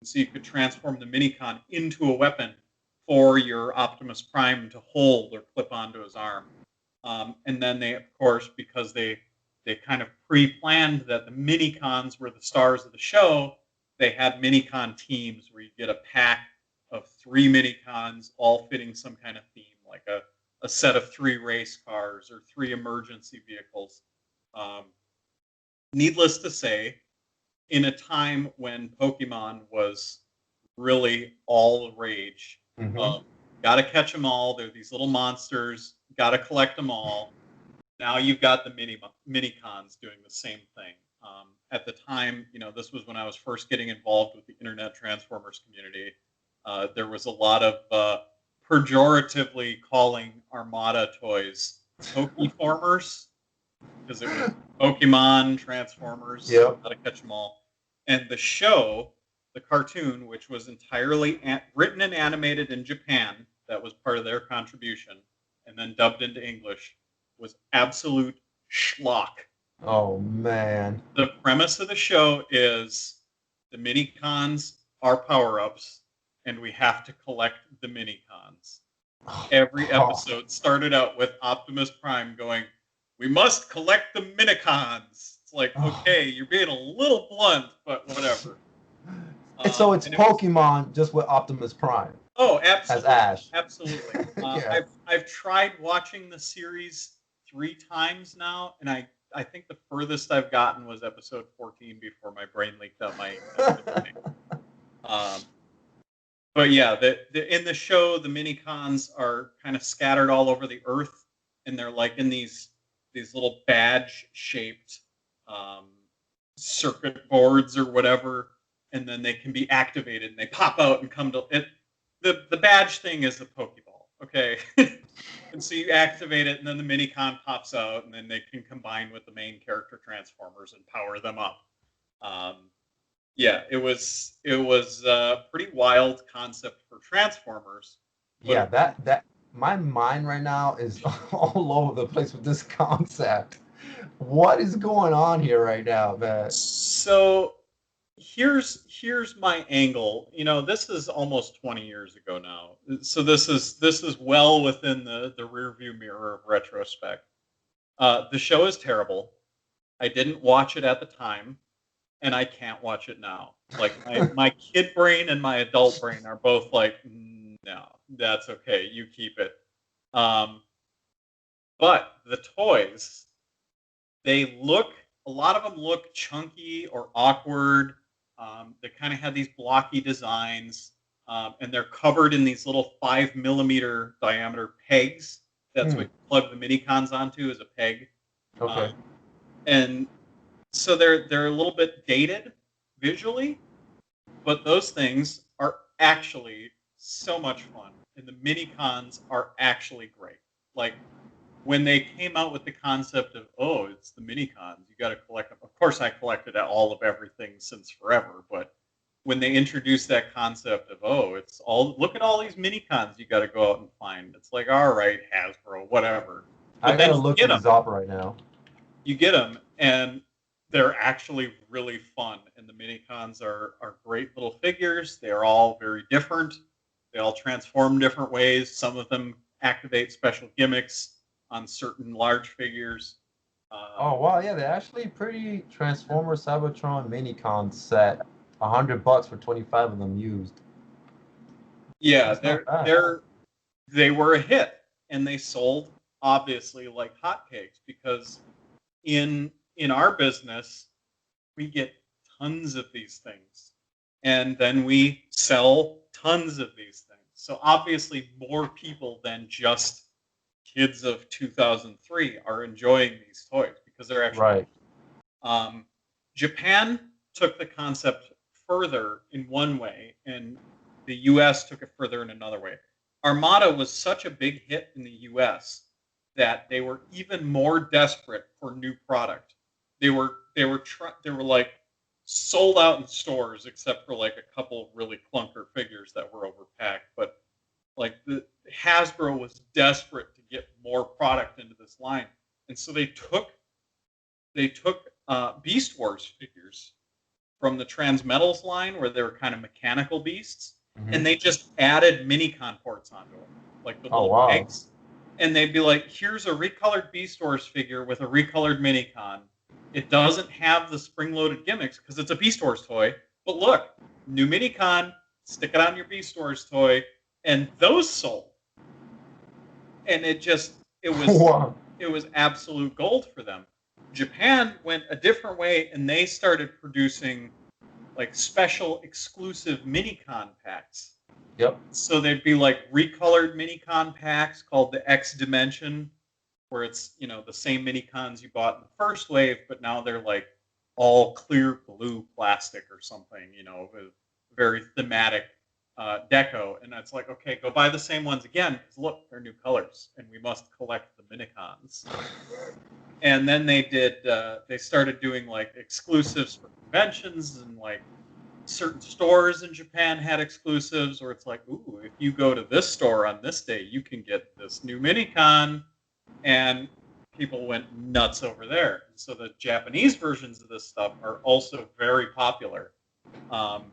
And so you could transform the Minicon into a weapon for your Optimus Prime to hold or clip onto his arm. And then they, of course, because they kind of pre-planned that the Minicons were the stars of the show, they had Minicon teams where you get a pack of 3 Minicons all fitting some kind of theme, like a set of 3 race cars or 3 emergency vehicles. Um, Needless to say, in a time when Pokemon was really all the rage, Mm-hmm. of gotta catch them all, they're these little monsters, gotta collect them all. Now you've got the mini cons doing the same thing. At the time, this was when I was first getting involved with the Internet Transformers community. There was a lot of pejoratively calling Armada toys Pokeformers, because it was Pokemon, Transformers, Yep. how to catch them all. And the show, the cartoon, which was entirely written and animated in Japan, that was part of their contribution, and then dubbed into English, was absolute schlock. Oh man. The premise of the show is the mini cons are power ups, and we have to collect the mini cons. Every Oh. episode started out with Optimus Prime going, "We must collect the Minicons." It's like, Oh. okay, you're being a little blunt, but whatever. And so it's And it was, Pokemon just with Optimus Prime oh, as absolutely, Ash. absolutely. Yeah. I've tried watching the series 3 times now, and I think the furthest I've gotten was episode 14 before my brain leaked out my infinity. Um, but yeah, in the show, the mini cons are kind of scattered all over the earth, and they're like in these little badge shaped um, circuit boards or whatever, and then they can be activated and they pop out and come to it. The badge thing is the Pokeball, okay? And so you activate it, and then the mini con pops out, and then they can combine with the main character transformers and power them up. Um, yeah, it was a pretty wild concept for Transformers, but Yeah, that my mind right now is all over the place with this concept. What is going on here right now, man? so here's my angle. This is almost 20 years ago now, so this is well within the rear view mirror of retrospect. The show is terrible. I didn't watch it at the time, and I can't watch it now. Like my kid brain and my adult brain are both like, no, that's okay, you keep it. Um, but the toys, they look, a lot of them look chunky or awkward. They kind of have these blocky designs, and they're covered in these little 5 millimeter diameter pegs. That's Hmm. what you plug the mini cons onto, is a peg. Okay. Um, and so they're a little bit dated visually, but those things are actually so much fun, and the mini cons are actually great. Like when they came out with the concept of, oh, it's the mini cons, you got to collect them. Of course, I collected all of everything since forever, but when they introduced that concept of, oh, it's all, look at all these mini cons you got to go out and find. It's like, all right, Hasbro, whatever. I But then gotta look these up right now. you get them, and they're actually really fun. And the mini cons are great little figures. They're all very different. They all transform different ways. Some of them activate special gimmicks on certain large figures. Oh Um, wow, yeah, they're actually pretty Transformer Cybertron Minicon set. $100 for 25 of them used. yeah, That's not bad. they were a hit, and they sold obviously like hotcakes, because in our business we get tons of these things, and then we sell tons of these things. So obviously more people than just kids of 2003 are enjoying these toys because they're actually Right. um, Japan took the concept further in one way, and the US took it further in another way. Armada was such a big hit in the US that they were even more desperate for new product. They were like sold out in stores, except for like a couple of really clunker figures that were overpacked. But like the Hasbro was desperate to get more product into this line, and so they took Beast Wars figures from the Transmetals line, where they were kind of mechanical beasts, Hmm. and they just added mini-con ports onto them, like the Oh little wow. pegs. And they'd be like, here's a recolored Beast Wars figure with a recolored mini-con. It doesn't have the spring-loaded gimmicks because it's a Beast Wars toy, but look, new mini-con, stick it on your Beast Wars toy, and those sold. And it was Wow. it was absolute gold for them. Japan went a different way, and they started producing like special exclusive mini-con packs. Yep. So they'd be like recolored mini-con packs called the X Dimension, where it's the same mini-cons you bought in the first wave, but now they're like all clear blue plastic or something, with very thematic deco. And it's like, okay, go buy the same ones again, because look, they're new colors, and we must collect the mini-cons. And then they started doing like exclusives for conventions, and like certain stores in Japan had exclusives where it's like, ooh, if you go to this store on this day, you can get this new mini-con, and people went nuts over there. So the Japanese versions of this stuff are also very popular. Um,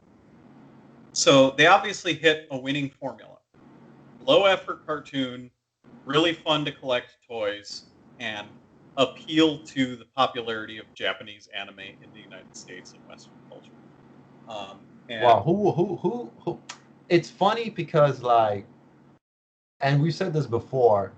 so they obviously hit a winning formula: low effort cartoon, really fun to collect toys, and appeal to the popularity of Japanese anime in the United States and Western culture. Wow. And Who? It's funny because like, and we've said this before.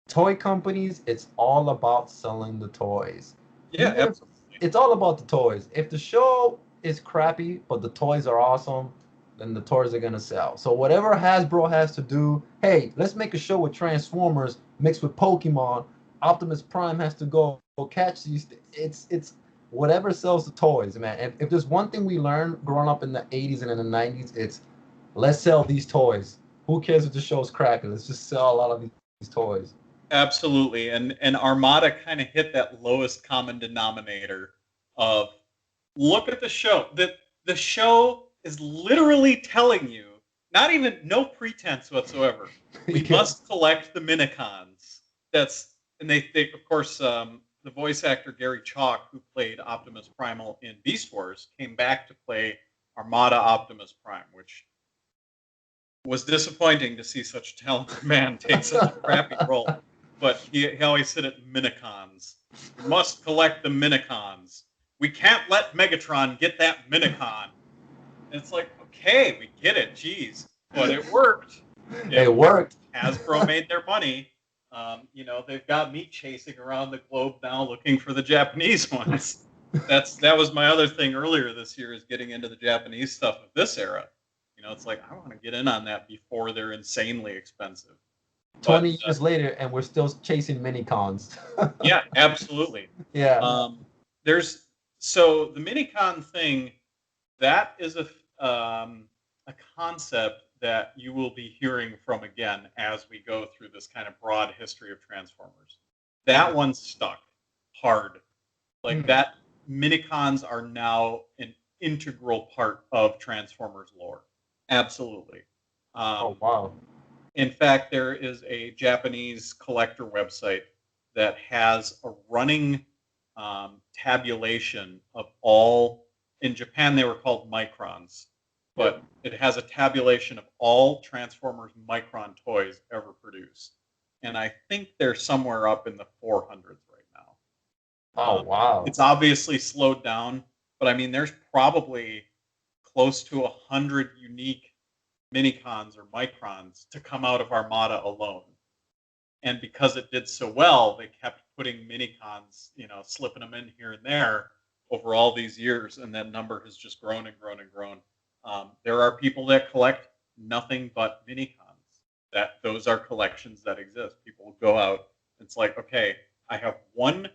Toy companies, it's all about selling the toys. yeah, Even if absolutely. it's all about the toys. If the show is crappy but the toys are awesome, then the toys are gonna sell. So whatever Hasbro has to do, hey, let's make a show with Transformers mixed with Pokemon. Optimus Prime has to go catch these. It's whatever sells the toys, man. If there's one thing we learned growing up in the '80s and in the '90s, it's let's sell these toys. Who cares if the show's cracking? Let's just sell a lot of these toys. Absolutely, and Armada kind of hit that lowest common denominator of look at the show. The show is literally telling you, not even no pretense whatsoever. We Yeah. must collect the Minicons. That's and they of course the voice actor Gary Chalk, who played Optimus Primal in Beast Wars, came back to play Armada Optimus Prime, which was disappointing to see such a talented man take such a crappy role. But he always said it Minicons. We must collect the Minicons. We can't let Megatron get that Minicon. And it's like, okay, we get it, jeez. But it worked. It worked. Hasbro made their money. They've got me chasing around the globe now looking for the Japanese ones. That was my other thing earlier this year, is getting into the Japanese stuff of this era. It's like, I want to get in on that before they're insanely expensive. 20 years later, and we're still chasing mini cons. Yeah, absolutely. Yeah. So the minicon thing, that is a concept that you will be hearing from again as we go through this kind of broad history of Transformers. That one stuck hard. Like that, minicons are now an integral part of Transformers lore. Absolutely. Oh wow. In fact, there is a Japanese collector website that has a running tabulation of all. In Japan, they were called microns, but it has a tabulation of all Transformers micron toys ever produced. And I think they're somewhere up in the 400s right now. Oh wow. It's obviously slowed down, but I mean, there's probably close to 100 unique minicons or microns to come out of Armada alone. And because it did so well, they kept putting minicons, slipping them in here and there over all these years, and that number has just grown and grown and grown. There are people that collect nothing but minicons. Those are collections that exist. People will go out. It's like, okay, I have one,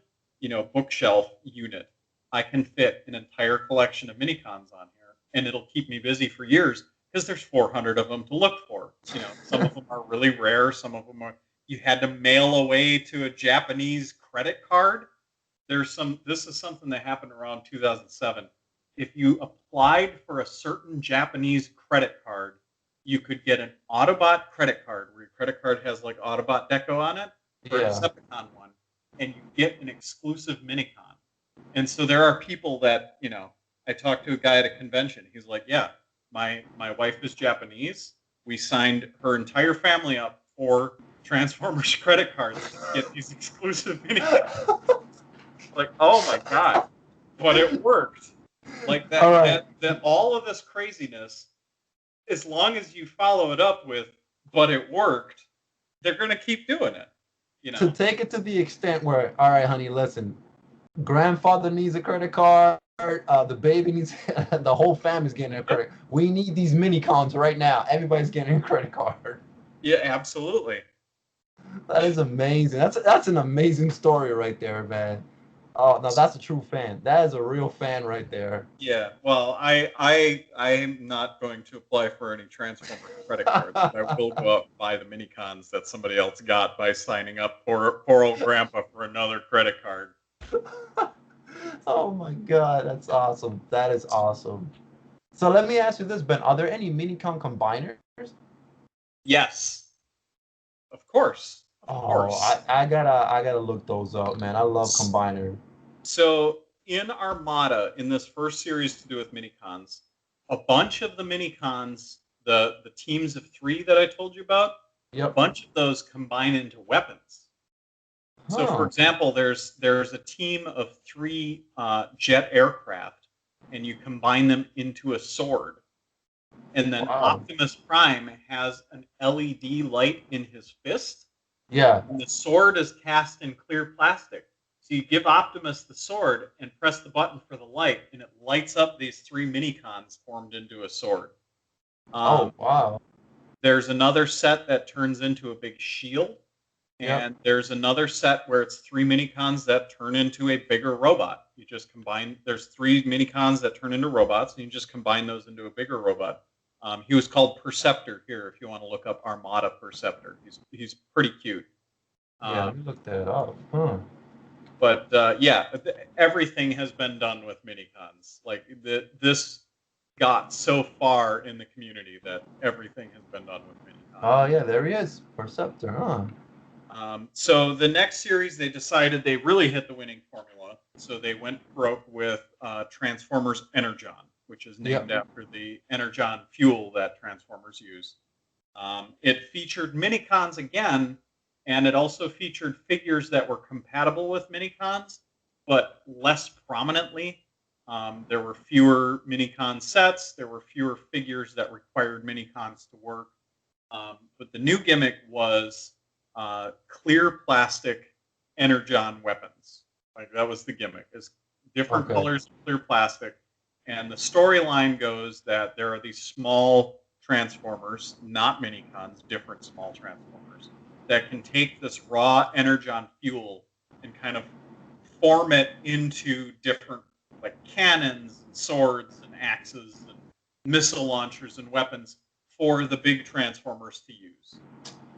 bookshelf unit. I can fit an entire collection of minicons on here, and it'll keep me busy for years because there's 400 of them to look for. Some of them are really rare. Some of them are you had to mail away to a Japanese credit card. This is something that happened around 2007. If you applied for a certain Japanese credit card, you could get an Autobot credit card where your credit card has like Autobot Deco on it, or a Decepticon one, and you get an exclusive minicon. And so there are people that, I talked to a guy at a convention. He's like, yeah, my wife is Japanese. We signed her entire family up for Transformers credit cards to get these exclusive minicons. Like, oh my god, but it worked. Like that, Right. that all of this craziness, as long as you follow it up with, but it worked, they're going to keep doing it. To take it to the extent where, all right, honey, listen, grandfather needs a credit card. The baby needs, the whole family's getting a credit. We need these mini cons right now. Everybody's getting a credit card. Yeah, absolutely. That is amazing. That's an amazing story right there, man. Oh no, that's a true fan. That is a real fan right there. Yeah. Well, I am not going to apply for any Transformer credit cards. But I will go out and buy the mini cons that somebody else got by signing up poor old grandpa for another credit card. Oh my god, that's awesome. That is awesome. So let me ask you this, Ben. Are there any minicon combiners? Yes. Of course. Of Oh, course. I gotta look those up, man. I love combiner. So in Armada, in this first series to do with minicons, a bunch of the minicons, the teams of 3 that I told you about, a bunch of those combine into weapons. So, for example, there's a team of 3 jet aircraft, and you combine them into a sword. And then Optimus Prime has an LED light in his fist. Yeah. And the sword is cast in clear plastic. So you give Optimus the sword and press the button for the light, and it lights up these 3 minicons formed into a sword. Oh, Um, wow. there's another set that turns into a big shield, Yep. and there's another set where it's three minicons that turn into a bigger robot. You just combine. There's three minicons that turn into robots, and you just combine those into a bigger robot. He was called Perceptor here. If you want to look up Armada Perceptor, he's pretty cute. Yeah, Um, let me look that up. Huh. but yeah, everything has been done with minicons. Like this got so far in the community that everything has been done with minicons. Oh, yeah, there he is. Perceptor, huh? So the next series, they decided they really hit the winning formula. So they went broke with Transformers Energon, which is named Yep. after the Energon fuel that Transformers use. It featured minicons again, and it also featured figures that were compatible with minicons, but less prominently. There were fewer minicon sets. There were fewer figures that required minicons to work. But the new gimmick was clear plastic Energon weapons. Like that was the gimmick. Is different Okay. colors of clear plastic, and the storyline goes that there are these small transformers, not minicons, different small transformers that can take this raw Energon fuel and kind of form it into different like cannons and swords and axes and missile launchers and weapons for the big transformers to use.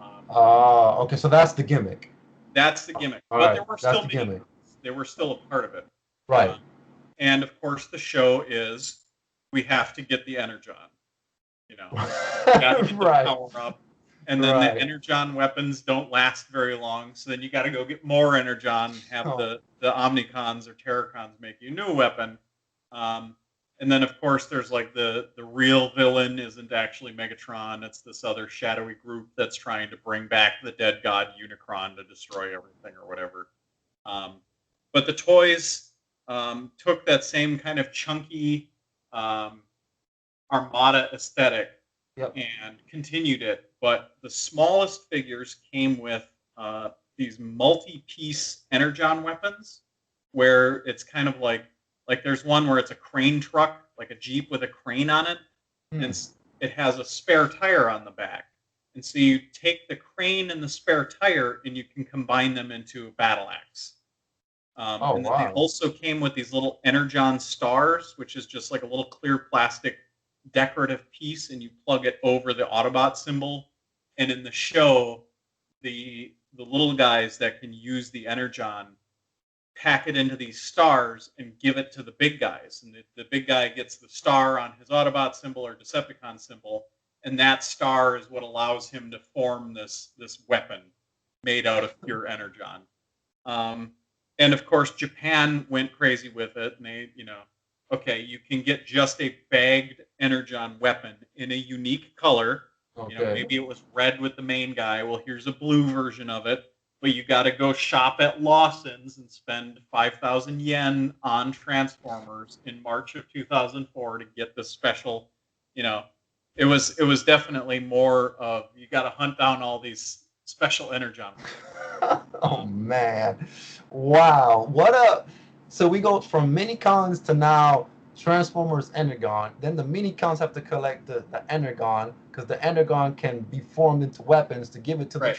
Um, Okay, so that's the gimmick. that's the gimmick. All But right, there were that's still the mini gimmick. They were still a part of it. Right. And of course, the show is we have to get the Energon. You know, got to get the Right. power up. And then the Right. Energon weapons don't last very long. So then you got to go get more Energon, have Oh. the Omnicons or Terracons make you a new weapon. Um, and then, of course, there's like the real villain isn't actually Megatron. It's this other shadowy group that's trying to bring back the dead god Unicron to destroy everything or whatever. Um, but the toys took that same kind of chunky um, Armada aesthetic Yep. and continued it. But the smallest figures came with these multi-piece Energon weapons, where it's kind of like there's one where it's a crane truck, like a Jeep with a crane on it, Hmm. and it has a spare tire on the back. And so you take the crane and the spare tire, and you can combine them into a battle axe. Oh, And then they wow. also came with these little Energon stars, which is just like a little clear plastic decorative piece, and you plug it over the Autobot symbol. And in the show, the little guys that can use the Energon pack it into these stars and give it to the big guys. And the big guy gets the star on his Autobot symbol or Decepticon symbol, and that star is what allows him to form this weapon made out of pure Energon. Um, and of course, Japan went crazy with it, and they, okay, you can get just a bagged Energon weapon in a unique color. Okay. Maybe it was red with the main guy. Well, here's a blue version of it, but you got to go shop at Lawson's and spend 5,000 yen on Transformers in March of 2004 to get the special. You know, it was definitely more of you got to hunt down all these special Energon. Oh man. Wow. What up? So we go from mini cons to now Transformers Energon. Then the mini cons have to collect the Energon because the Energon can be formed into weapons to give it to Right.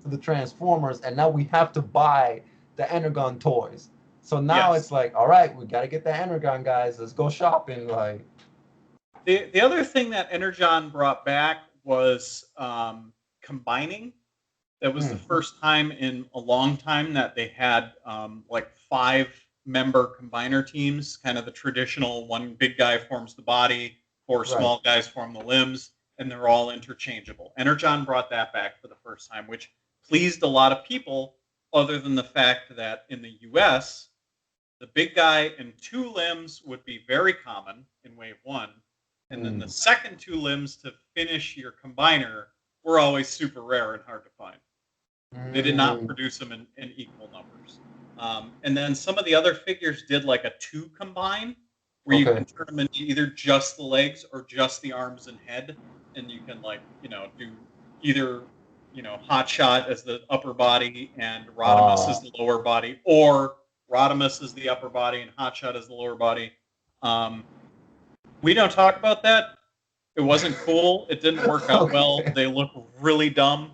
the Transformers, and now we have to buy the Energon toys. So now it's Yes. like, all right, we gotta get the Energon guys. Let's go shopping. Like, The other thing that Energon brought back was combining. That was the mm, first time in a long time that they had like 5-member combiner teams, kind of the traditional one big guy forms the body, 4 right. small guys form the limbs, and they're all interchangeable. Energon brought that back for the first time, which pleased a lot of people, other than the fact that in the US, the big guy and 2 limbs would be very common in wave 1, and then the Mm, second 2 limbs to finish your combiner were always super rare and hard to find. They did not mm, produce them in equal numbers. And then some of the other figures did like a 2 combine, where you okay. can turn them into either just the legs or just the arms and head, and you can do either Hot Shot as the upper body and Rodimus as Uh, the lower body, or Rodimus as the upper body and Hot Shot as the lower body. Um, we don't talk about that It wasn't cool. It didn't work out well. Okay. They look really dumb.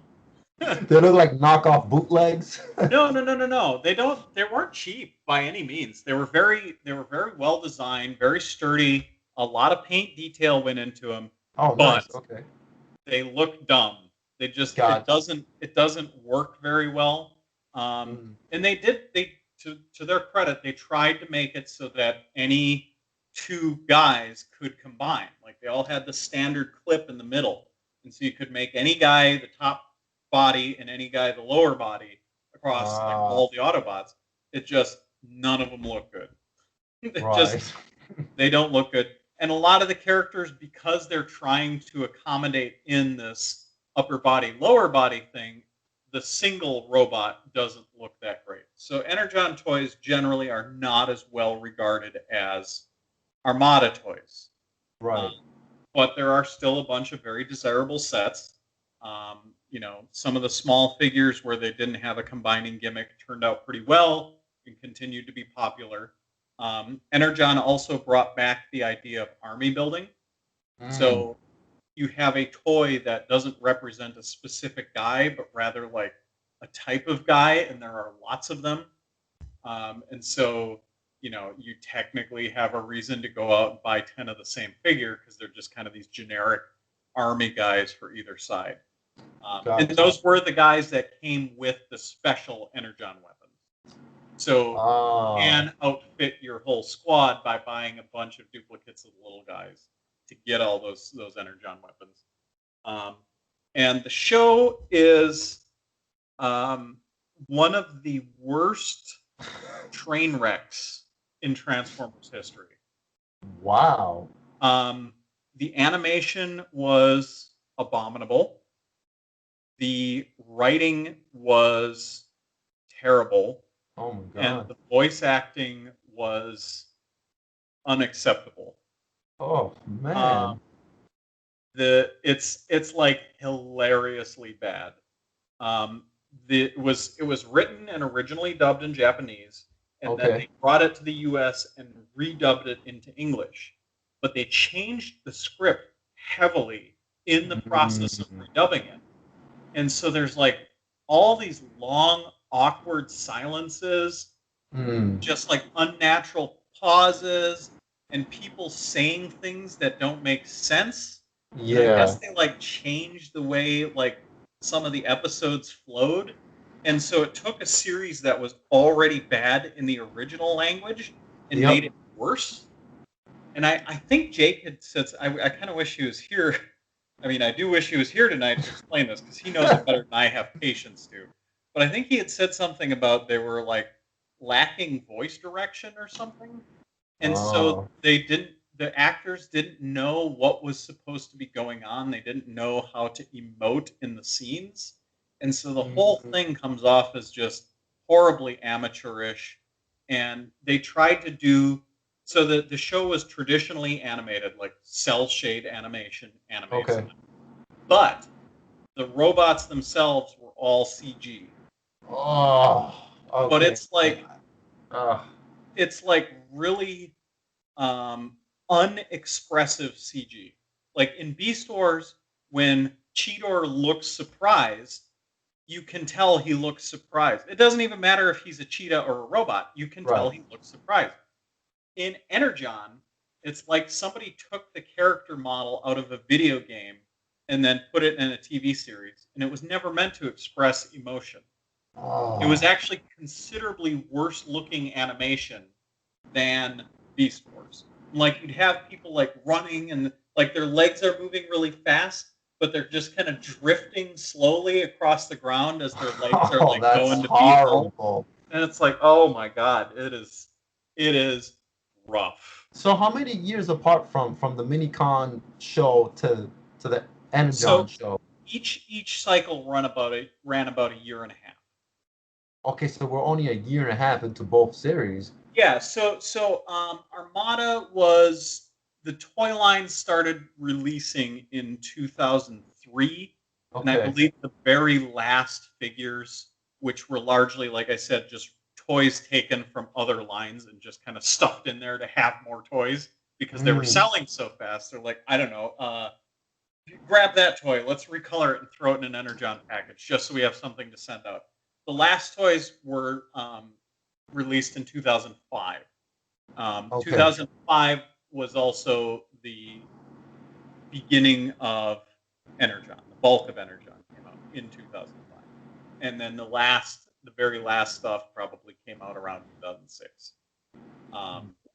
They look like knockoff bootlegs. No, no, no, no, no. They don't. They weren't cheap by any means. They were very well designed, very sturdy. A lot of paint detail went into them, Oh, but nice. Okay. they look dumb. They just Gotcha. it doesn't work very well. Mm. And they to their credit, they tried to make it so that any two guys could combine. Like they all had the standard clip in the middle, and so you could make any guy the top body and any guy the lower body across like Ah, all the Autobots. It just none of them look good. They just right. they don't look good. And a lot of the characters, because they're trying to accommodate in this upper body, lower body thing, the single robot doesn't look that great. So Energon toys generally are not as well regarded as Armada toys. Um, Right. but there are still a bunch of very desirable sets. Some of the small figures where they didn't have a combining gimmick turned out pretty well and continued to be popular. Energon also brought back the idea of army building. Mm. So you have a toy that doesn't represent a specific guy, but rather like a type of guy, and there are lots of them. And so, you technically have a reason to go out and buy 10 of the same figure because they're just kind of these generic army guys for either side. And Gotcha. those were the guys that came with the special Energon weapons. So you Ah. can outfit your whole squad by buying a bunch of duplicates of the little guys to get all those Energon weapons. Um, and the show is um, one of the worst train wrecks in Transformers history. Wow. Um, the animation was abominable. The writing was terrible, Oh my and God. the voice acting was unacceptable. Oh Um, man. it's like hilariously bad. Um, it was written and originally dubbed in Japanese, and then Okay. they brought it to the U.S. and redubbed it into English. But they changed the script heavily in the process of Mm. redubbing it, and so there's like all these long, awkward silences, Mm. just like unnatural pauses, and people saying things that don't make sense. And I guess Yeah. they like changed the way like some of the episodes flowed. And so it took a series that was already bad in the original language and made Yep. it worse. And I think Jake had said, I kind of wish he was here. I mean, I do wish he was here tonight to explain this because he knows it better than I have patience to. But I think he had said something about they were like lacking voice direction or something. And so Oh. the actors didn't know what was supposed to be going on. They didn't know how to emote in the scenes. And so the whole Mm. thing comes off as just horribly amateurish. And they tried to do so the show was traditionally animated, like cell shade animation animates. Okay. But the robots themselves were all CG. Oh. But Okay. Uh, it's like really um, unexpressive CG. Like in Beast Wars, when Cheetor looks surprised, you can tell he looks surprised. It doesn't even matter if he's a cheetah or a robot. You can tell right. he looks surprised. In Energon, it's like somebody took the character model out of a video game and then put it in a TV series, and it was never meant to express emotion. It was Oh. actually considerably worse looking animation than Beast Wars. Like you'd have people like running and like their legs are moving really fast, but they're just kind of drifting slowly across the ground as their legs are Oh, like that's going to beat Hull. horrible. And it's like, oh my god, it is rough. So how many years apart from the Minicon show to the Energon So show? each cycle ran about a year and a half. Okay, so we're only a year and a half into both series. Yeah, Armada was the toy line started releasing in 2003, and I Okay. believe the very last figures, which were largely, like I said, just toys taken from other lines and just kind of stuffed in there to have more toys because they were Mm. selling so fast. They're like, I don't know, grab that toy. Let's recolor it and throw it in an Energon package just so we have something to send out. The last toys were released in 2005. Okay. 2005 was also the beginning of Energon. The bulk of Energon came out in 2005. And then the very last stuff probably came out around 2006.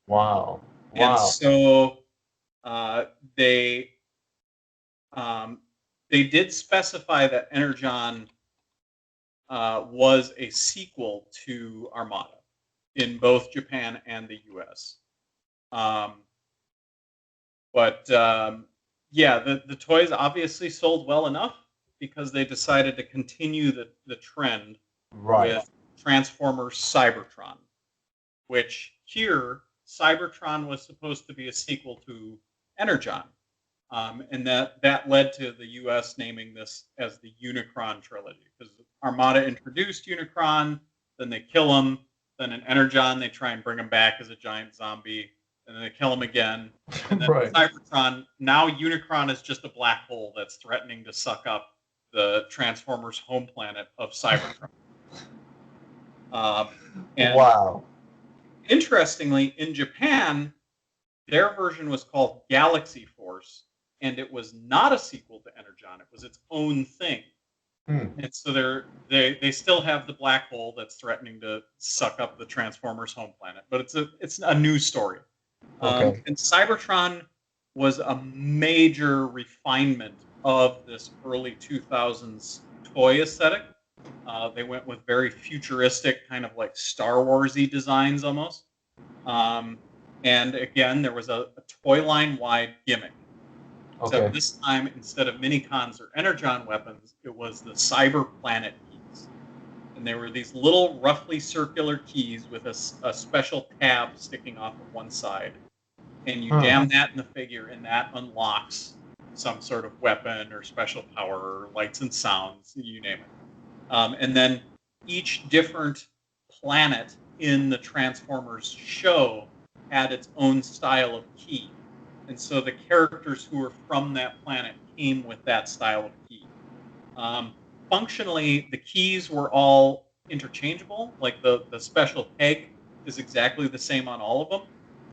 Wow. And Wow. so uh, they um, they did specify that Energon was a sequel to Armada in both Japan and the U.S. Um, but yeah, the toys obviously sold well enough because they decided to continue the trend Right. with Transformers Cybertron, which here Cybertron was supposed to be a sequel to Energon. And that led to the U.S. naming this as the Unicron trilogy because Armada introduced Unicron, then they kill him, then in Energon they try and bring him back as a giant zombie, and then they kill him again, and then Right. Cybertron. Now Unicron is just a black hole that's threatening to suck up the Transformers' home planet of Cybertron. And Wow. interestingly, in Japan, their version was called Galaxy Force, and it was not a sequel to Energon. It was its own thing. And so they still have the black hole that's threatening to suck up the Transformers' home planet, but it's a new story. Okay. And Cybertron was a major refinement of this early 2000s toy aesthetic. They went with very futuristic, kind of like Star Warsy designs almost. And again, there was a toy line wide gimmick. Okay. Except this time, instead of minicons or Energon weapons, it was the Cyber Planet keys. And they were these little, roughly circular keys with a special tab sticking off of one side. And you jam that in the figure, and that unlocks some sort of weapon or special power or lights and sounds, you name it. And then each different planet in the Transformers show had its own style of key. And so the characters who were from that planet came with that style of key. Functionally, the keys were all interchangeable. Like the special peg is exactly the same on all of them.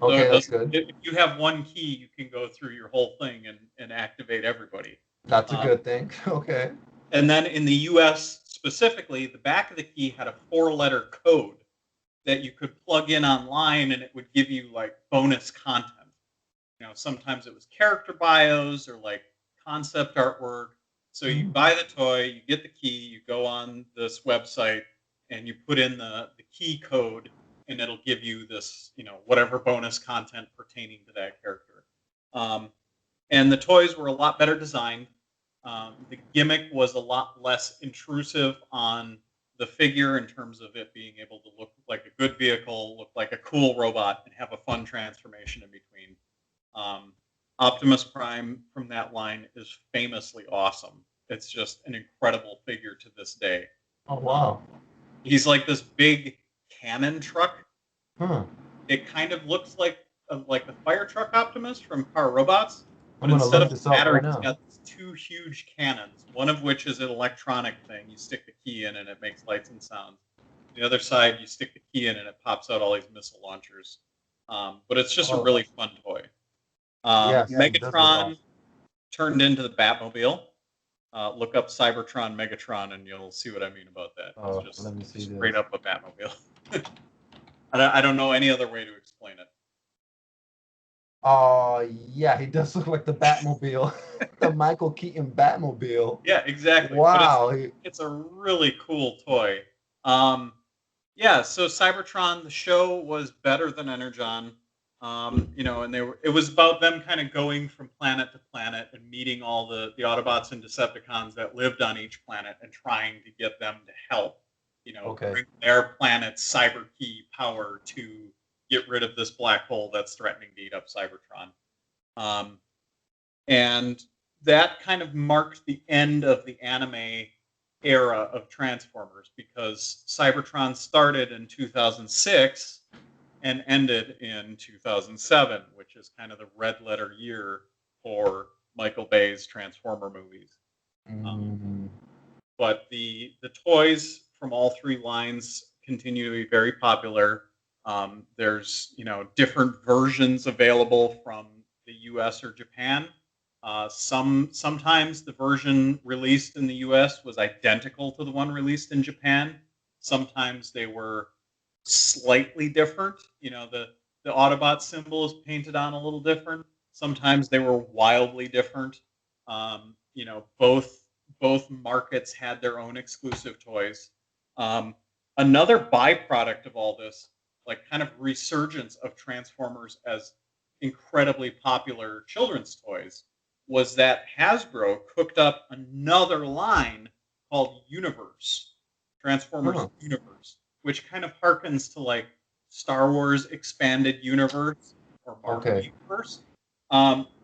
Okay, So that's good. if you have one key, you can go through your whole thing and activate everybody. That's a good thing. Okay. And then in the US specifically, the back of the key had a 4-letter code that you could plug in online and it would give you like bonus content. Sometimes it was character bios or like concept artwork. So you buy the toy, you get the key, you go on this website, and you put in the key code, and it'll give you this, whatever bonus content pertaining to that character. And the toys were a lot better designed. The gimmick was a lot less intrusive on the figure in terms of it being able to look like a good vehicle, look like a cool robot, and have a fun transformation in between. Optimus Prime from that line is famously awesome. It's just an incredible figure to this day. Oh wow. He's like this big cannon truck. Huh. It kind of looks like the fire truck Optimus from Car Robots, but I'm gonna instead look of this a up battery, right he's now. got these 2 huge cannons. One of which is an electronic thing. You stick the key in and it makes lights and sounds. The other side, you stick the key in and it pops out all these missile launchers. But it's just a really fun toy. Yes, it does look Megatron awesome. turned into the Batmobile. Look up Cybertron Megatron and you'll see what I mean about that. It's just Let me see straight this. up a Batmobile. I don't know any other way to explain it. Yeah, he does look like the Batmobile, the Michael Keaton Batmobile. Yeah, exactly. Wow. But it's a really cool toy. Yeah, so Cybertron, the show was better than Energon. And it was about them kind of going from planet to planet and meeting all the Autobots and Decepticons that lived on each planet and trying to get them to help, bring their planet's cyber key power to get rid of this black hole that's threatening to eat up Cybertron. And that kind of marked the end of the anime era of Transformers because Cybertron started in 2006 and ended in 2007, which is kind of the red letter year for Michael Bay's Transformer movies. Mm-hmm. But the toys from all three lines continue to be very popular. There's different versions available from the U.S. or Japan. Sometimes the version released in the U.S. was identical to the one released in Japan. Sometimes they were slightly different. The Autobot symbol is painted on a little different. Sometimes they were wildly different. Both markets had their own exclusive toys. Another byproduct of all this, like kind of resurgence of Transformers as incredibly popular children's toys, was that Hasbro cooked up another line called Universe, Transformers Huh. Universe, which kind of harkens to like Star Wars Expanded Universe or Marvel Okay. Universe.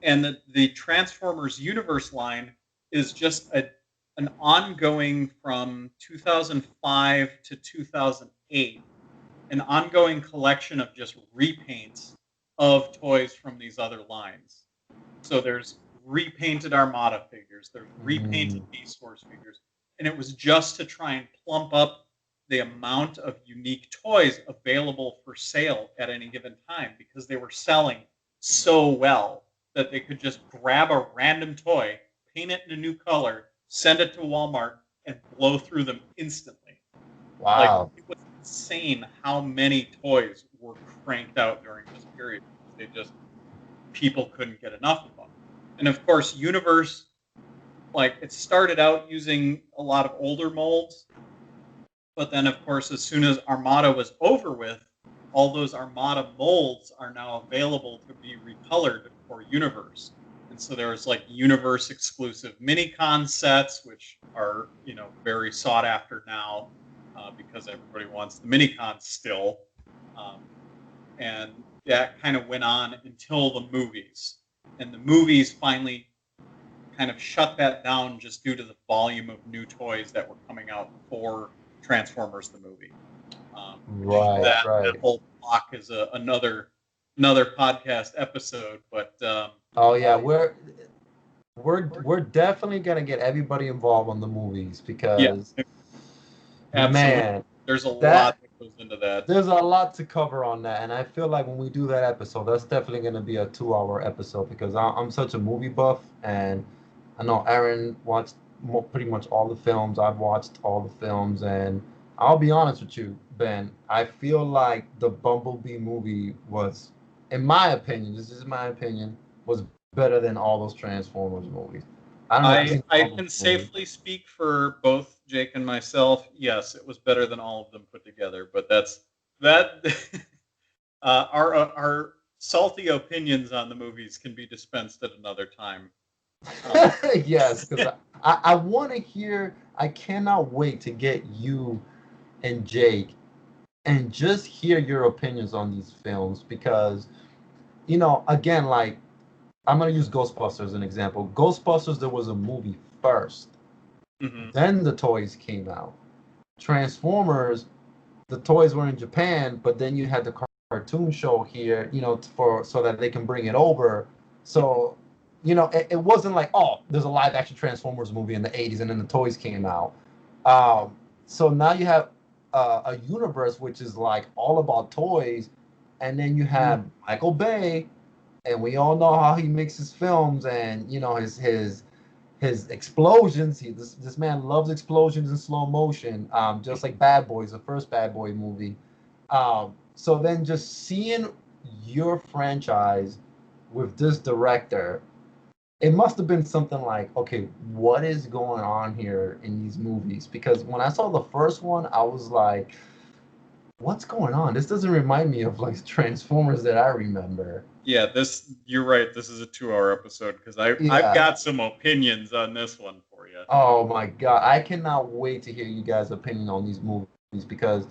And the Transformers Universe line is just an ongoing from 2005 to 2008, an ongoing collection of just repaints of toys from these other lines. So there's repainted Armada figures, there's repainted Mm. Beast Wars figures, and it was just to try and plump up the amount of unique toys available for sale at any given time because they were selling so well that they could just grab a random toy, paint it in a new color, send it to Walmart, and blow through them instantly. Like, Wow. it was insane how many toys were cranked out during this period. People couldn't get enough of them. And of course, Universe, like, it started out using a lot of older molds, but then of course, as soon as Armada was over with, all those Armada molds are now available to be recolored for Universe. And so there's like Universe exclusive mini-con sets, which are, very sought after now because everybody wants the mini-cons still. And that kind of went on until the movies. And the movies finally kind of shut that down just due to the volume of new toys that were coming out for Transformers the movie. Right, That right. whole block is another podcast episode, but Oh yeah, we're definitely gonna get everybody involved on the movies yeah, because absolutely. man, There's a lot that that goes into that. there's a lot to cover on that, and I feel like when we do that episode, that's definitely gonna be a 2 hour episode because I'm such a movie buff, and I know Aaron watched pretty much all the films. I've watched all the films, and I'll be honest with you, Ben. I feel like the Bumblebee movie was, in my opinion, this is my opinion, was better than all those Transformers movies. I don't know if you've I seen I all those can movies. safely speak for both Jake and myself. Yes, it was better than all of them put together, but that our salty opinions on the movies can be dispensed at another time. Um, Yes, because I want to hear. I cannot wait to get you and Jake and just hear your opinions on these films because again, like I'm gonna use Ghostbusters as an example. Ghostbusters, there was a movie first, mhm. then the toys came out. Transformers, the toys were in Japan, but then you had the cartoon show here, for so that they can bring it over. So, it wasn't like, oh, there's a live action Transformers movie in the 80s and then the toys came out. So now you have a universe which is like all about toys, and then you have Michael Bay, and we all know how he makes his films, and his explosions. This man loves explosions in slow motion, just like Bad Boys, the first Bad Boy movie. So then just seeing your franchise with this director, it must have been something like, okay, what is going on here in these movies? Because when I saw the first one, I was like, what's going on? This doesn't remind me of like Transformers that I remember. Yeah, you're right. This is a 2 hour episode because I've Yeah. got some opinions on this one for you. Oh my God. I cannot wait to hear you guys' opinion on these movies because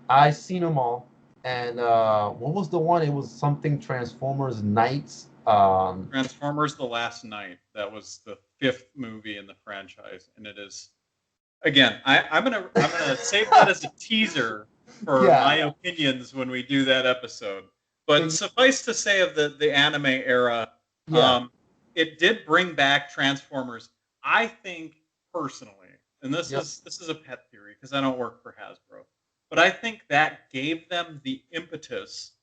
I seen them all. And what was the one? It was something Transformers Nights. Transformers: The Last Night. That was the fifth movie in the franchise, and it is again. I'm gonna save that as a teaser for Yeah. my opinions when we do that episode. But Ex- suffice to say, of the anime era, yeah. it did bring back Transformers. I think personally, and Yep. this is a pet theory because I don't work for Hasbro, but I think that gave them the impetus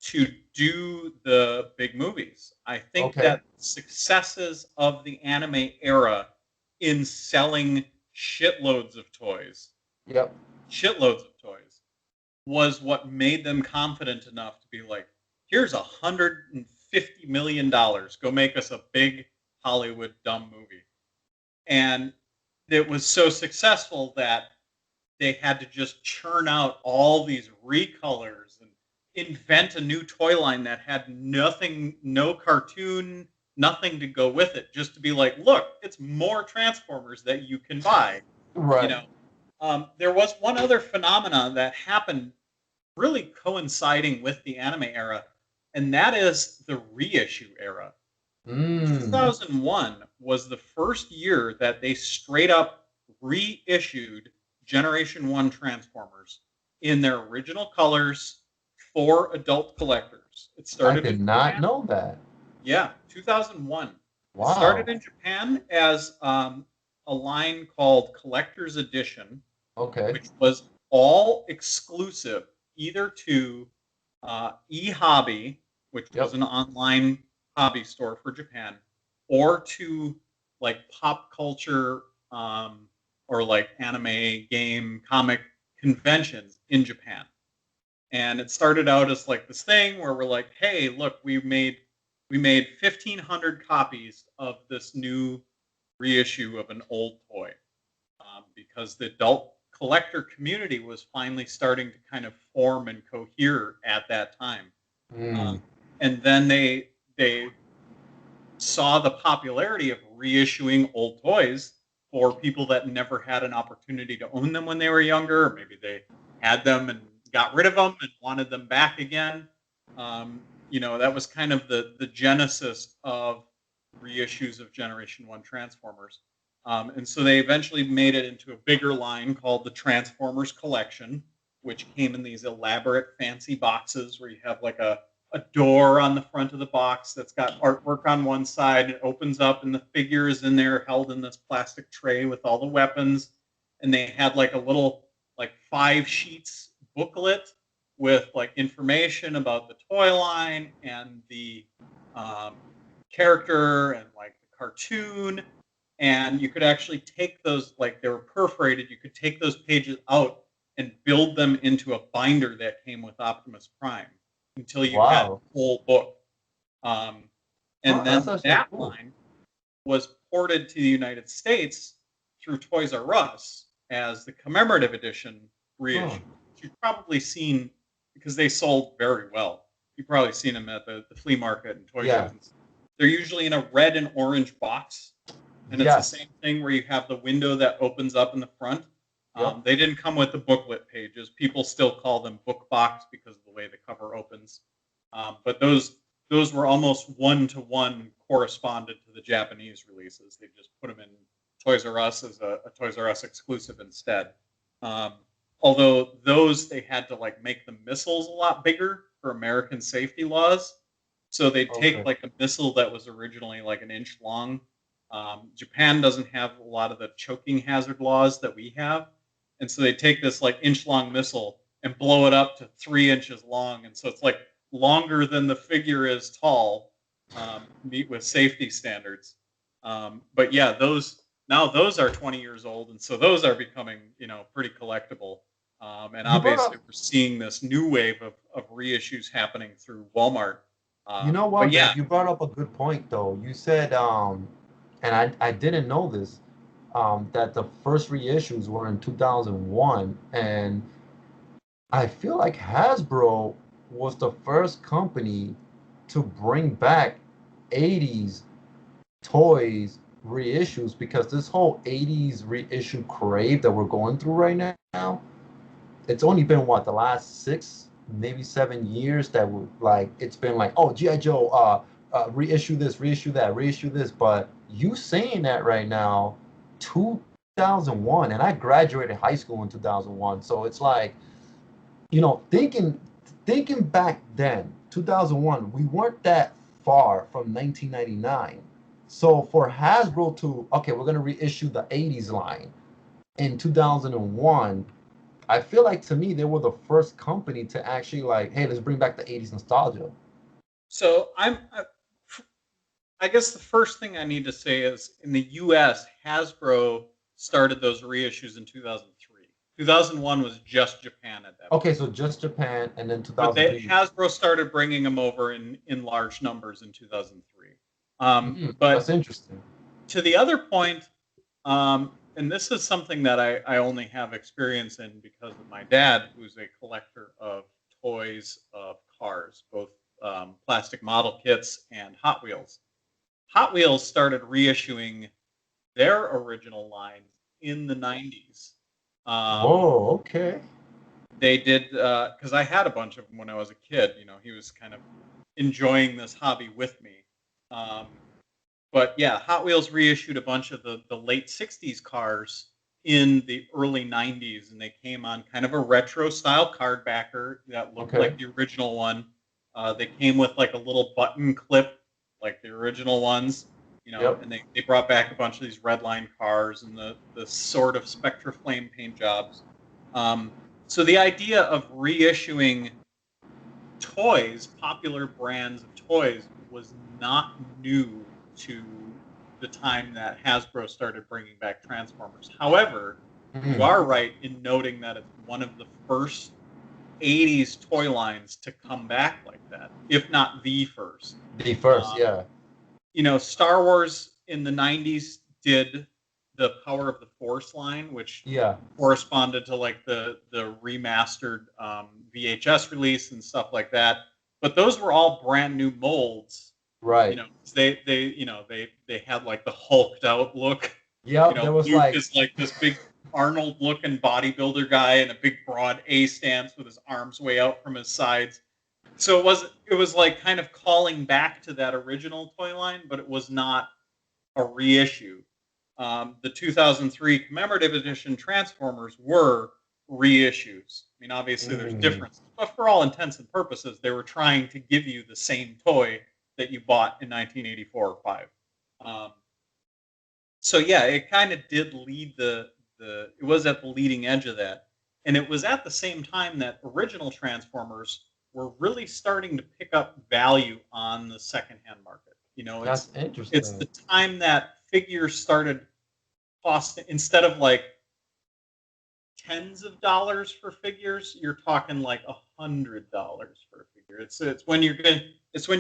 to do the big movies. I think Okay. that successes of the anime era in selling shitloads of toys, Yep. shitloads of toys, was what made them confident enough to be like, here's $150 million. Go make us a big Hollywood dumb movie. And it was so successful that they had to just churn out all these recolors and invent a new toy line that had nothing, no cartoon, nothing to go with it, just to be like, look, it's more Transformers that you can buy. You Right. know, there was one other phenomena that happened really coinciding with the anime era, and that is the reissue era. Mm. 2001 was the first year that they straight up reissued Generation 1 Transformers in their original colors for adult collectors. It I started did in not Japan. know that. Yeah, 2001. It started Wow. in Japan as a line called Collector's Edition, Okay. which was all exclusive either to eHobby, which was Yep. an online hobby store for Japan, or to like pop culture or like anime, game, comic conventions in Japan. And it started out as like this thing where we're like, hey, look, we made 1,500 copies of this new reissue of an old toy because the adult collector community was finally starting to kind of form and cohere at that time. Mm. Um, and then they saw the popularity of reissuing old toys for people that never had an opportunity to own them when they were younger, or maybe they had them and got rid of them and wanted them back again. That was kind of the genesis of reissues of Generation One Transformers. And so they eventually made it into a bigger line called the Transformers Collection, which came in these elaborate, fancy boxes where you have like a door on the front of the box that's got artwork on one side. It opens up, and the figure is in there, held in this plastic tray with all the weapons. And they had like a little, like 5 sheets booklet with like information about the toy line and the um, character and like the cartoon. And you could actually take those, like they were perforated, you could take those pages out and build them into a binder that came with Optimus Prime until you had Wow. the whole book. Um, Huh, and that's then actually that cool. line was ported to the United States through Toys R Us as the commemorative edition Huh. reissue. You've probably seen because they sold very well. You've probably seen them at the flea market and toy Yeah. shows. They're usually in a red and orange box, and it's the Yes. same thing where you have the window that opens up in the front. Yep. They didn't come with the booklet pages. People still call them book box because of the way the cover opens. But those were almost one-to-one corresponded to the Japanese releases. They just put them in Toys R Us as a Toys R Us exclusive instead. Um, Although those they had to like make the missiles a lot bigger for American safety laws. So they'd take Okay. like a missile that was originally like an inch long. Japan doesn't have a lot of the choking hazard laws that we have, and so they take this like inch long missile and blow it up to 3 inches long, and so it's like longer than the figure is tall, meet with safety standards. But yeah, those are 20 years old, and so those are becoming pretty collectible. And You brought obviously, up, we're seeing this new wave of reissues happening through Walmart. you know But what, man? yeah, You brought up a good point though. You said, and I didn't know this, that the first reissues were in 2001, and I feel like Hasbro was the first company to bring back 80s toys reissues because this whole 80s reissue crave that we're going through right now, it's only been what, the last 6 maybe 7 years that we like it's been like, oh, GI Joe, reissue this, reissue that, reissue this. But you saying that right now, 2001, and I graduated high school in 2001, so it's like, thinking back then, 2001, we weren't that far from 1999. So for Hasbro to, okay, we're gonna reissue the '80s line in 2001. I feel like to me they were the first company to actually like, hey, let's bring back the '80s nostalgia. So I guess the first thing I need to say is in the U.S., Hasbro started those reissues in 2003. 2001 was just Japan at that Okay, point. so just Japan, and then But 2003. Hasbro started bringing them over in large numbers in 2003. That's But interesting. to the other point, and this is something that I only have experience in because of my dad, who's a collector of toys of cars, both plastic model kits and Hot Wheels. Hot Wheels started reissuing their original line in the 90s. Um, Whoa, okay. they did, because I had a bunch of them when I was a kid. You know, he was kind of enjoying this hobby with me. Um, but yeah, Hot Wheels reissued a bunch of the late 60s cars in the early 90s, and they came on kind of a retro style card backer that looked Okay. like the original one. They came with like a little button clip, like the original ones, Yep. and they brought back a bunch of these red line cars and the sort of Spectra Flame paint jobs. Um, so the idea of reissuing toys, popular brands of toys, was not new to the time that Hasbro started bringing back Transformers. However, you Mm-hmm. are right in noting that it's one of the first 80s toy lines to come back like that, if not the first. The first, Um, yeah. Star Wars in the 90s did the Power of the Force line, which Yeah. corresponded to like the remastered VHS release and stuff like that. But those were all brand new molds. Right. 'Cause they had like the hulked out look. Yep. There was Luke like, is like this big Arnold looking bodybuilder guy in a big broad A stance with his arms way out from his sides. So it was like kind of calling back to that original toy line, but it was not a reissue. The 2003 commemorative edition Transformers were reissues. I mean, obviously there's mm, differences, but for all intents and purposes, they were trying to give you the same toy that you bought in 1984 or 5. Um, so yeah, it kind of did lead the. It was at the leading edge of that, and it was at the same time that original Transformers were really starting to pick up value on the secondhand market. that's It's interesting. the time that figures started costing, instead of like tens of dollars for figures, you're talking like $100 for a figure. It's when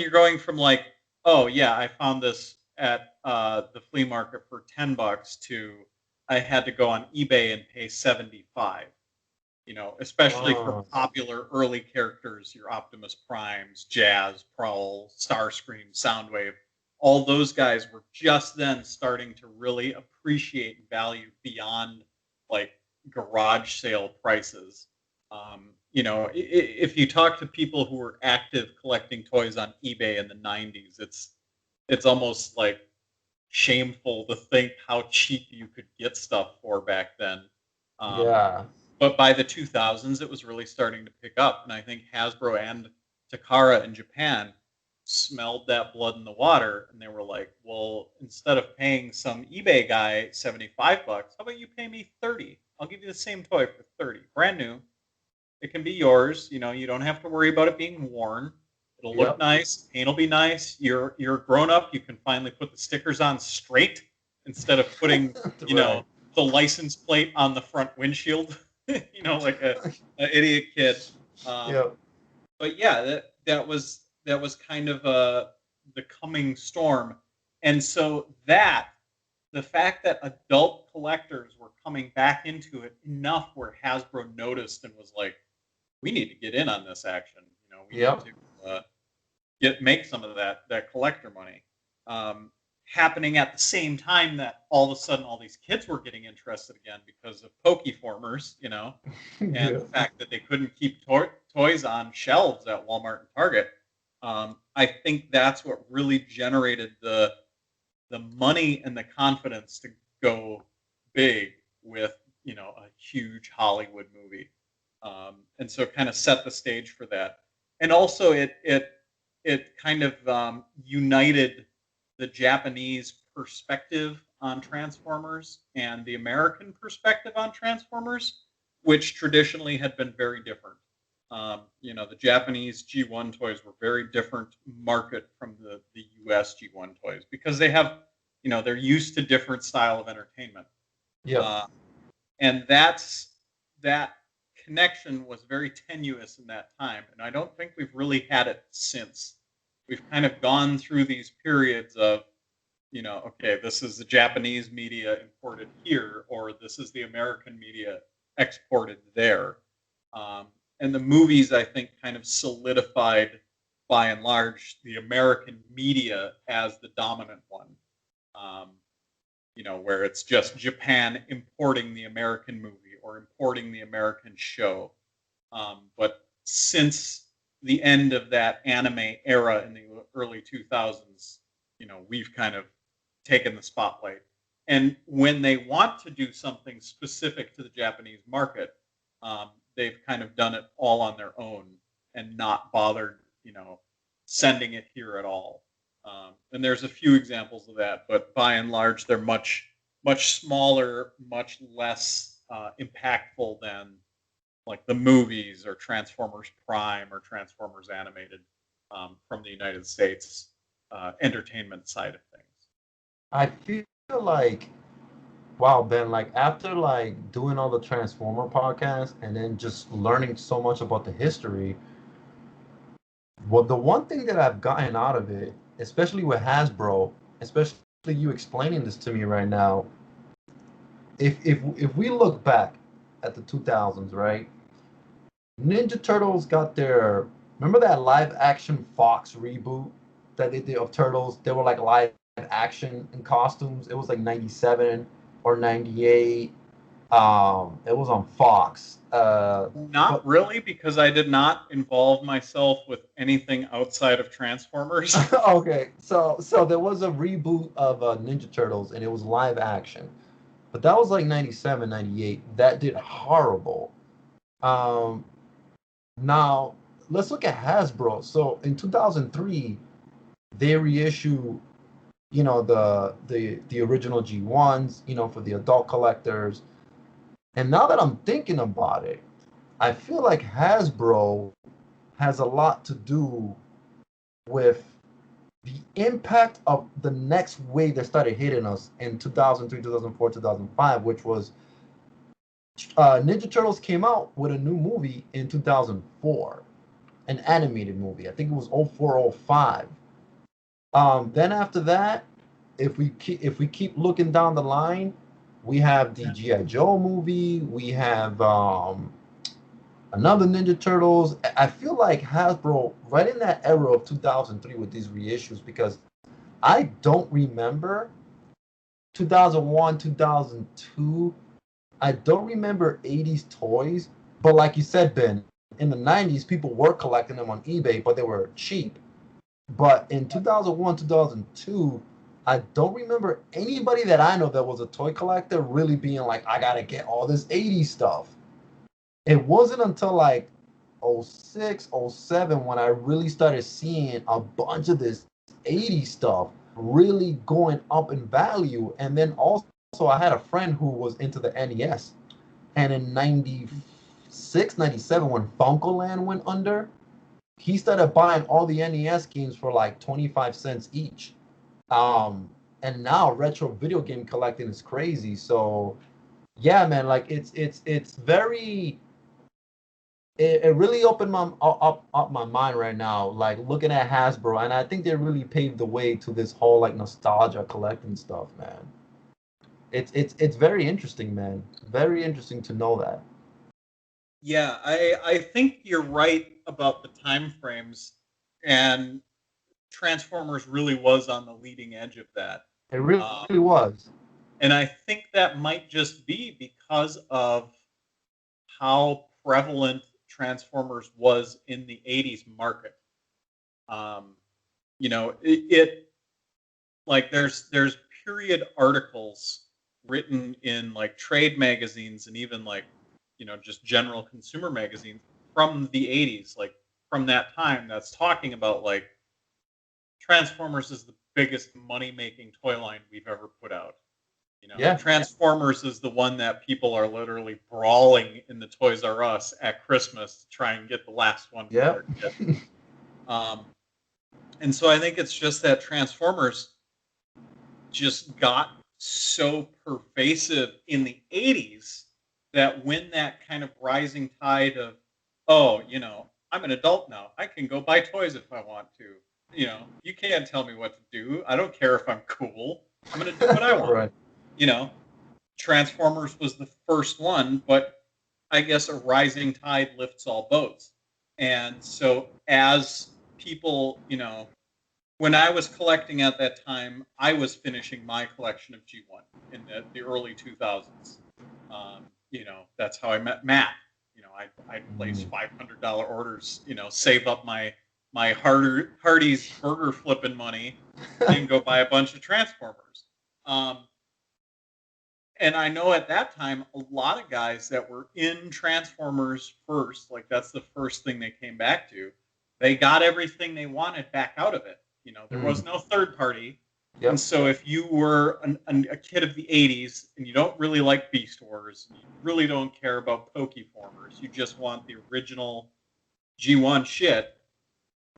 you're going from like, oh yeah, I found this at the flea market for $10 to I had to go on eBay and pay 75. Especially for Oh, popular early characters, your Optimus Primes, Jazz, Prowl, Starscream, Soundwave. All those guys were just then starting to really appreciate value beyond like garage sale prices. If you talk to people who were active collecting toys on eBay in the 90s, it's almost like shameful to think how cheap you could get stuff for back then. Um, yeah. but by the 2000s, it was really starting to pick up, and I think Hasbro and Takara in Japan smelled that blood in the water, and they were like, "Well, instead of paying some eBay guy $75, how about you pay me 30? I'll give you the same toy for 30, brand new. It can be yours. You don't have to worry about it being worn. It'll look Yep. nice. Paint will be nice. You're grown up. You can finally put the stickers on straight instead of putting, you Right. know, the license plate on the front windshield. Like a idiot kid. Um, Yep. but yeah, that was kind of the coming storm, and so the fact that adult collectors were coming back into it enough where Hasbro noticed and was like, we need to get in on this action. We need Yep. to make some of that collector money. Um, Happening at the same time that all of a sudden all these kids were getting interested again because of Pokeformers, and Yeah. the fact that they couldn't keep toys on shelves at Walmart and Target. I think that's what really generated the money and the confidence to go big with a huge Hollywood movie, and so kind of set the stage for that. And also it kind of united the Japanese perspective on Transformers and the American perspective on Transformers, which traditionally had been very different. The Japanese G1 toys were very different market from the US G1 toys because they have, they're used to different style of entertainment. Yep. And that connection was very tenuous in that time. And I don't think we've really had it since. We've kind of gone through these periods of, okay, this is the Japanese media imported here, or this is the American media exported there. And the movies, I think, kind of solidified, by and large, the American media as the dominant one. Where it's just Japan importing the American movie or importing the American show. But since the end of that anime era in the early 2000s, we've kind of taken the spotlight. And when they want to do something specific to the Japanese market, they've kind of done it all on their own and not bothered, sending it here at all. And there's a few examples of that, but by and large, they're much smaller, much less impactful than like the movies or Transformers Prime or Transformers Animated from the United States entertainment side of things. I feel like, wow, Ben, like after like doing all the Transformer podcasts and then just learning so much about the history, well, the one thing that I've gotten out of it, especially with Hasbro, especially you explaining this to me right now, if we look back at the 2000s, right? Ninja Turtles got their, remember that live action Fox reboot that they did of Turtles? They were like live action in costumes. It was like 97 or 98. It was on Fox. Not really, because I did not involve myself with anything outside of Transformers. Okay, so there was a reboot of Ninja Turtles and it was live action. But that was like 97, 98. That did horrible. Now, let's look at Hasbro. So in 2003, they reissue, the original G1s, for the adult collectors. And now that I'm thinking about it, I feel like Hasbro has a lot to do with the impact of the next wave that started hitting us in 2003, 2004, 2005, which was Ninja Turtles came out with a new movie in 2004, an animated movie. I think it was 04, 05. Then after that, if we keep looking down the line, we have the G.I. Joe movie. We have another Ninja Turtles. I feel like Hasbro, right in that era of 2003 with these reissues, because I don't remember 2001, 2002. I don't remember 80s toys, but like you said, Ben, in the 90s, people were collecting them on eBay, but they were cheap. But in 2001, 2002, I don't remember anybody that I know that was a toy collector really being like, I gotta get all this 80s stuff. It wasn't until like 06, 07 when I really started seeing a bunch of this 80s stuff really going up in value. And then also I had a friend who was into the NES. And in 96, 97, when FuncoLand went under, he started buying all the NES games for like 25 cents each. And now retro video game collecting is crazy. So yeah, man, like it's very, it really opened my up my mind right now, like looking at Hasbro, and I think they really paved the way to this whole like nostalgia collecting stuff, man. It's very interesting, man. Very interesting to know that. Yeah, I think you're right about the time frames, and Transformers really was on the leading edge of that. It really was. And I think that might just be because of how prevalent Transformers was in the 80s market. It like there's period articles written in like trade magazines and even like, just general consumer magazines from the 80s, like from that time, that's talking about like Transformers is biggest money-making toy line we've ever put out. You know, Yeah. Transformers is the one that people are literally brawling in the Toys R Us at Christmas to try and get the last one for Yeah. their kid. And so I think it's just that Transformers just got so pervasive in the 80s that when that kind of rising tide of, oh, you know, I'm an adult now. I can go buy toys if I want to. You know, you can't tell me what to do. I don't care if I'm cool. I'm going to do what I want. Right. You know, Transformers was the first one, but I guess a rising tide lifts all boats. And so as people, you know, when I was collecting at that time, I was finishing my collection of G1 in the early 2000s. You know, that's how I met Matt. You know, I'd place $500 orders, you know, save up my Hardee's burger flipping money and go buy a bunch of Transformers. And I know at that time, a lot of guys that were in Transformers first, like that's the first thing they came back to, they got everything they wanted back out of it. You know, there was no third party. Yep. And so if you were a kid of the 80s and you don't really like Beast Wars, you really don't care about Pokeformers, you just want the original G1 shit,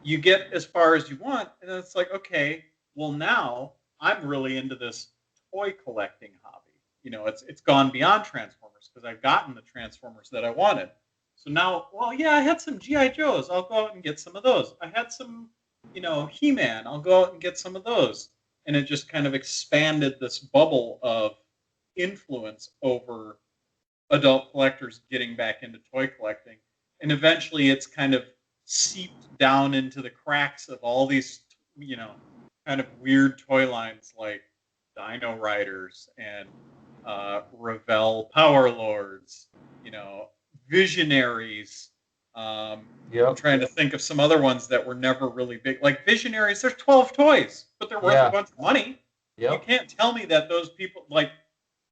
you get as far as you want. And then it's like, okay, well, now I'm really into this toy collecting hobby. You know, it's gone beyond Transformers because I've gotten the Transformers that I wanted. So now, well, yeah, I had some G.I. Joes. I'll go out and get some of those. I had some, you know, He-Man. I'll go out and get some of those. And it just kind of expanded this bubble of influence over adult collectors getting back into toy collecting. And eventually it's kind of seeped down into the cracks of all these, you know, kind of weird toy lines like Dino Riders and Revell Power Lords, you know, Visionaries. I'm trying to think of some other ones that were never really big. Like Visionaries, there's 12 toys, but they're worth a bunch of money. You can't tell me that those people, like,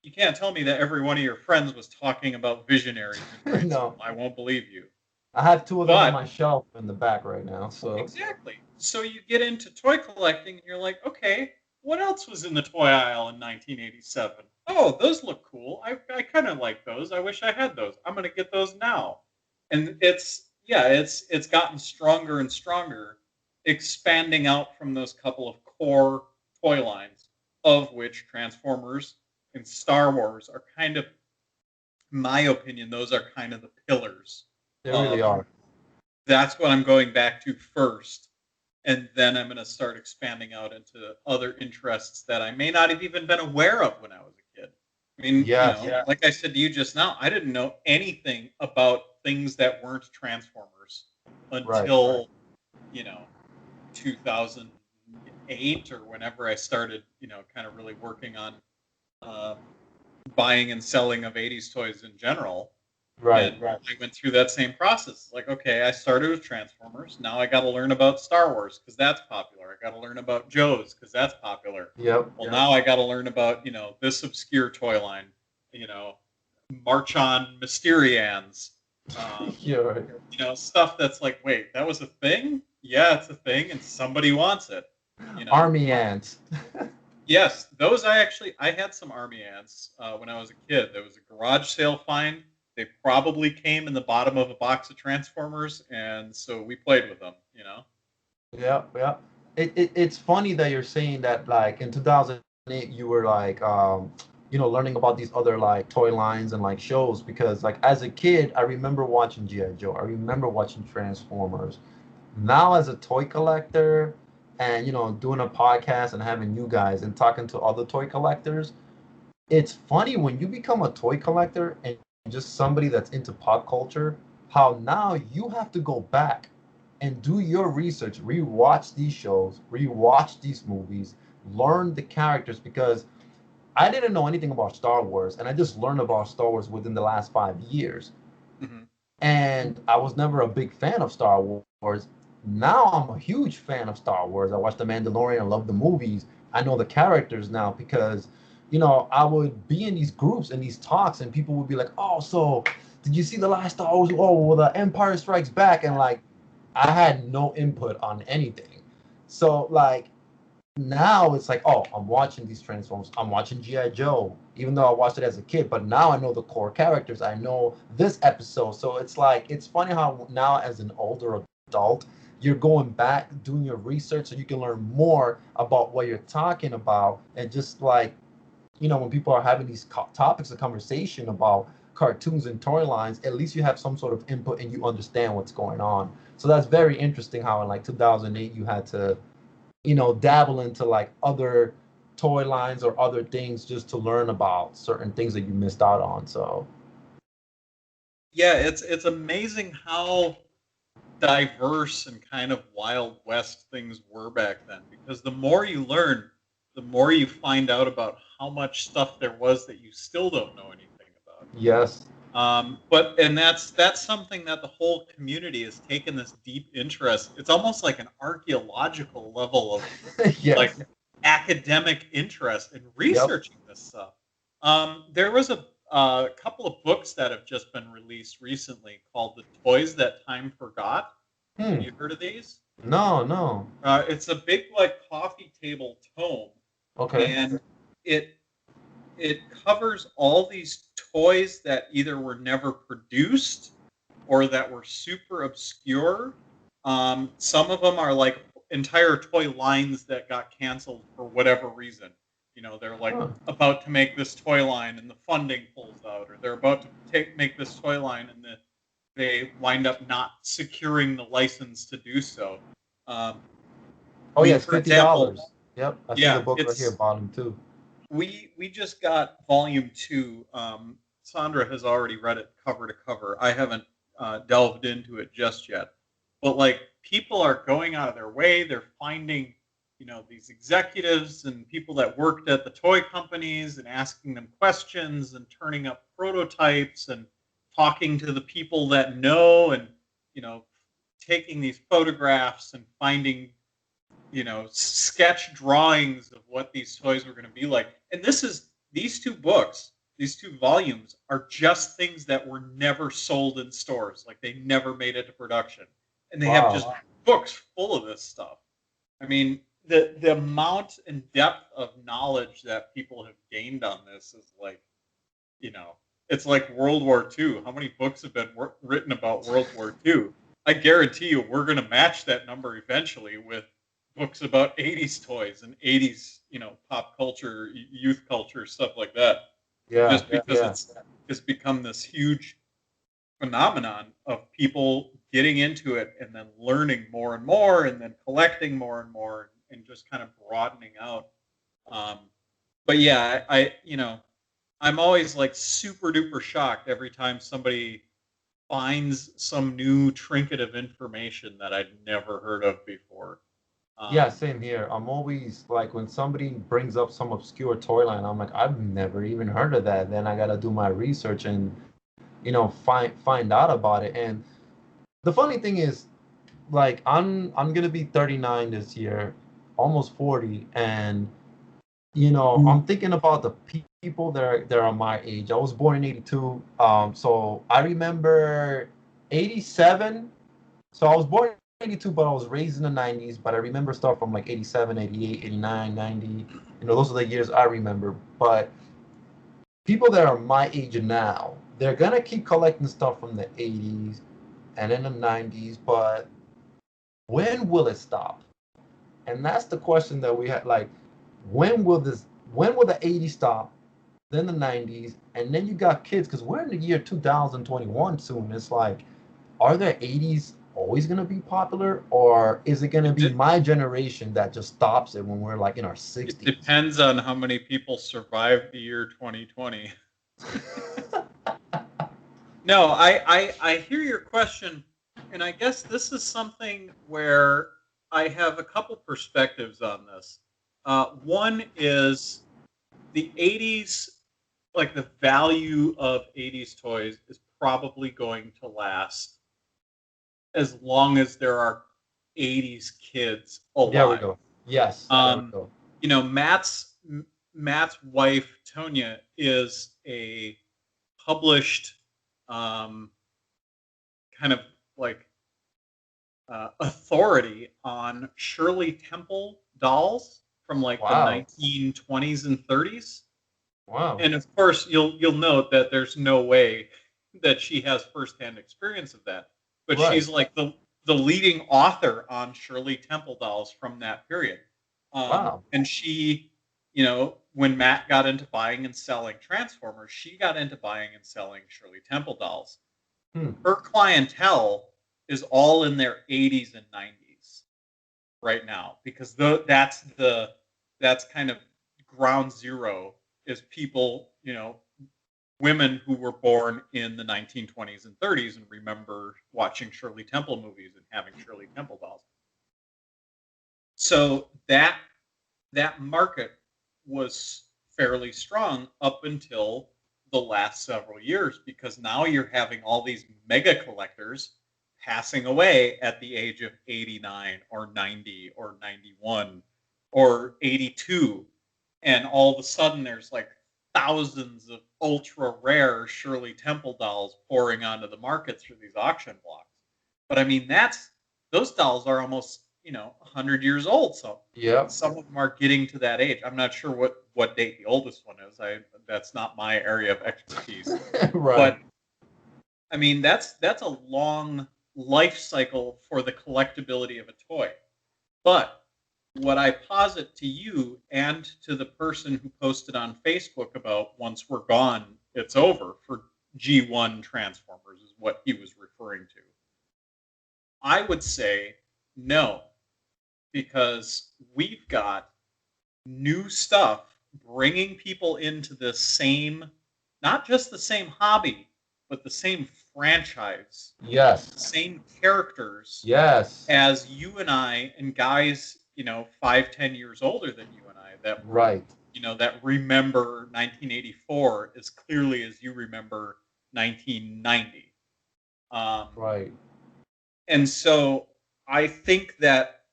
you can't tell me that every one of your friends was talking about Visionaries in grade school. I won't believe you. I have two of them on my shelf in the back right now. So exactly. So you get into toy collecting and you're like, okay, what else was in the toy aisle in 1987? Oh, those look cool. I kind of like those. I wish I had those. I'm going to get those now. And it's gotten stronger and stronger, expanding out from those couple of core toy lines, of which Transformers and Star Wars are kind of, in my opinion, those are kind of the pillars. They really are. That's what I'm going back to first. And then I'm going to start expanding out into other interests that I may not have even been aware of when I was a kid. I mean, you know, like I said to you just now, I didn't know anything about things that weren't Transformers until, you know, 2008 or whenever I started, you know, kind of really working on buying and selling of 80s toys in general. I went through that same process. Like, okay, I started with Transformers. Now I got to learn about Star Wars because that's popular. I got to learn about Joe's because that's popular. Now I got to learn about, you know, this obscure toy line, you know, March On Mysterians. You know, stuff that's like, wait, that was a thing? Yeah, it's a thing, and somebody wants it. You know? Army Ants. Yes, those I had some Army Ants when I was a kid. There was a garage sale find. They probably came in the bottom of a box of Transformers, and so we played with them, you know? Yeah. It's funny that you're saying that, like, in 2008, you were, like, you know, learning about these other, like, toy lines and, like, shows, because, like, as a kid, I remember watching G.I. Joe. I remember watching Transformers. Now, as a toy collector and, you know, doing a podcast and having you guys and talking to other toy collectors, it's funny when you become a toy collector and just somebody that's into pop culture, how now you have to go back and do your research, rewatch these shows, rewatch these movies, learn the characters, because I didn't know anything about Star Wars, and I just learned about Star Wars within the last 5 years. And I was never a big fan of Star Wars. Now I'm a huge fan of Star Wars. I watched The Mandalorian. I love the movies. I know the characters now because, you know, I would be in these groups and these talks, and people would be like, "Oh, so did you see the last Star Wars? Oh, well, the Empire Strikes Back," and like, I had no input on anything. So like, now it's like, oh, I'm watching these Transformers. I'm watching G.I. Joe, even though I watched it as a kid. But now I know the core characters. I know this episode. So it's like, it's funny how now as an older adult, you're going back, doing your research so you can learn more about what you're talking about. And just like, when people are having these topics of conversation about cartoons and toy lines, at least you have some sort of input and you understand what's going on. So that's very interesting how in like 2008 you had to dabble into like other toy lines or other things just to learn about certain things that you missed out on. So Yeah, it's amazing how diverse and kind of Wild West things were back then. Because the more you learn, the more you find out about how much stuff there was that you still don't know anything about. yes, But and that's something that the whole community has taken this deep interest. It's almost like an archaeological level of like yes, academic interest in yep. researching this stuff. There was a couple of books that have just been released recently called "The Toys That Time Forgot." Have Hmm. you heard of these? No, no. It's a big like coffee table tome, Okay. and it it covers all these toys that either were never produced or that were super obscure. Some of them are like entire toy lines that got canceled for whatever reason. They're like Huh. about to make this toy line and the funding pulls out, or they're about to make this toy line and they wind up not securing the license to do so. Oh yeah, it's For $50. example, Yep, I see the yeah, book right here, it's bottom two. we just got volume two. Sandra has already read it cover to cover. I haven't delved into it just yet, but like people are going out of their way. They're finding, these executives and people that worked at the toy companies and asking them questions and turning up prototypes and talking to the people that know and you know taking these photographs and finding sketch drawings of what these toys were going to be like. And these two books, these two volumes are just things that were never sold in stores. Like they never made it to production. And they have just Wow. books full of this stuff. I mean, the amount and depth of knowledge that people have gained on this is like, you know, it's like World War II. How many books have been written about World War II? I guarantee you, we're going to match that number eventually with books about 80s toys and 80s, pop culture, youth culture, stuff like that. Yeah, Just because yeah. it's become this huge phenomenon of people getting into it and then learning more and more and then collecting more and more and just kind of broadening out. Um, but yeah, I'm always like super duper shocked every time somebody finds some new trinket of information that I'd never heard of before. Yeah, Um, same here. I'm always like when somebody brings up some obscure toy line, I'm like, I've never even heard of that. Then I gotta do my research and find out about it. And the funny thing is, like I'm gonna be 39 this year, almost 40, and I'm thinking about the people that are my age. I was born in 82, so I remember 87. So I was born in 82, but I was raised in the 90s. But I remember stuff from like 87, 88, 89, 90. Those are the years I remember. But people that are my age now, they're gonna keep collecting stuff from the 80s and in the 90s. But when will it stop? And that's the question that we had. Like, when will this? When will the 80s stop? Then the 90s, and then you got kids because we're in the year 2021 soon. It's like, are the 80s always going to be popular, or is it going to it, be de- my generation that just stops it when we're like in our it 60s? depends on how many people survive the year 2020. No, I hear your question, and I guess this is something where I have a couple perspectives on this. One is the 80s, like the value of 80s toys is probably going to last as long as there are 80s kids There we alive. go. Yes, there we Um, go. Matt's wife Tonya is a published um, kind of like authority on Shirley Temple dolls from like the Wow. 1920s and 30s. Wow. And of course, you'll note that there's no way that she has firsthand experience of that. But Right. she's like the leading author on Shirley Temple dolls from that period. Wow. And she, when Matt got into buying and selling Transformers, she got into buying and selling Shirley Temple dolls. Hmm. Her clientele is all in their 80s and 90s right now because that's kind of ground zero is people, women who were born in the 1920s and 30s and remember watching Shirley Temple movies and having Shirley Temple dolls. So that market was fairly strong up until the last several years because now you're having all these mega collectors passing away at the age of 89 or 90 or 91 or 82, and all of a sudden there's like thousands of ultra rare Shirley Temple dolls pouring onto the market through these auction blocks. But I mean, those dolls are almost 100 years old. So Yep. some of them are getting to that age. I'm not sure what date the oldest one is. That's not my area of expertise. Right. But I mean, that's a long life cycle for the collectability of a toy. But what I posit to you and to the person who posted on Facebook about once we're gone, it's over for G1 Transformers is what he was referring to. I would say no, because we've got new stuff bringing people into the same, not just the same hobby, but the same franchise, Yes. same characters Yes. as you and I and guys, 5, 10 years older than you and I that were, Right. that remember 1984 as clearly as you remember 1990. Right. And so I think that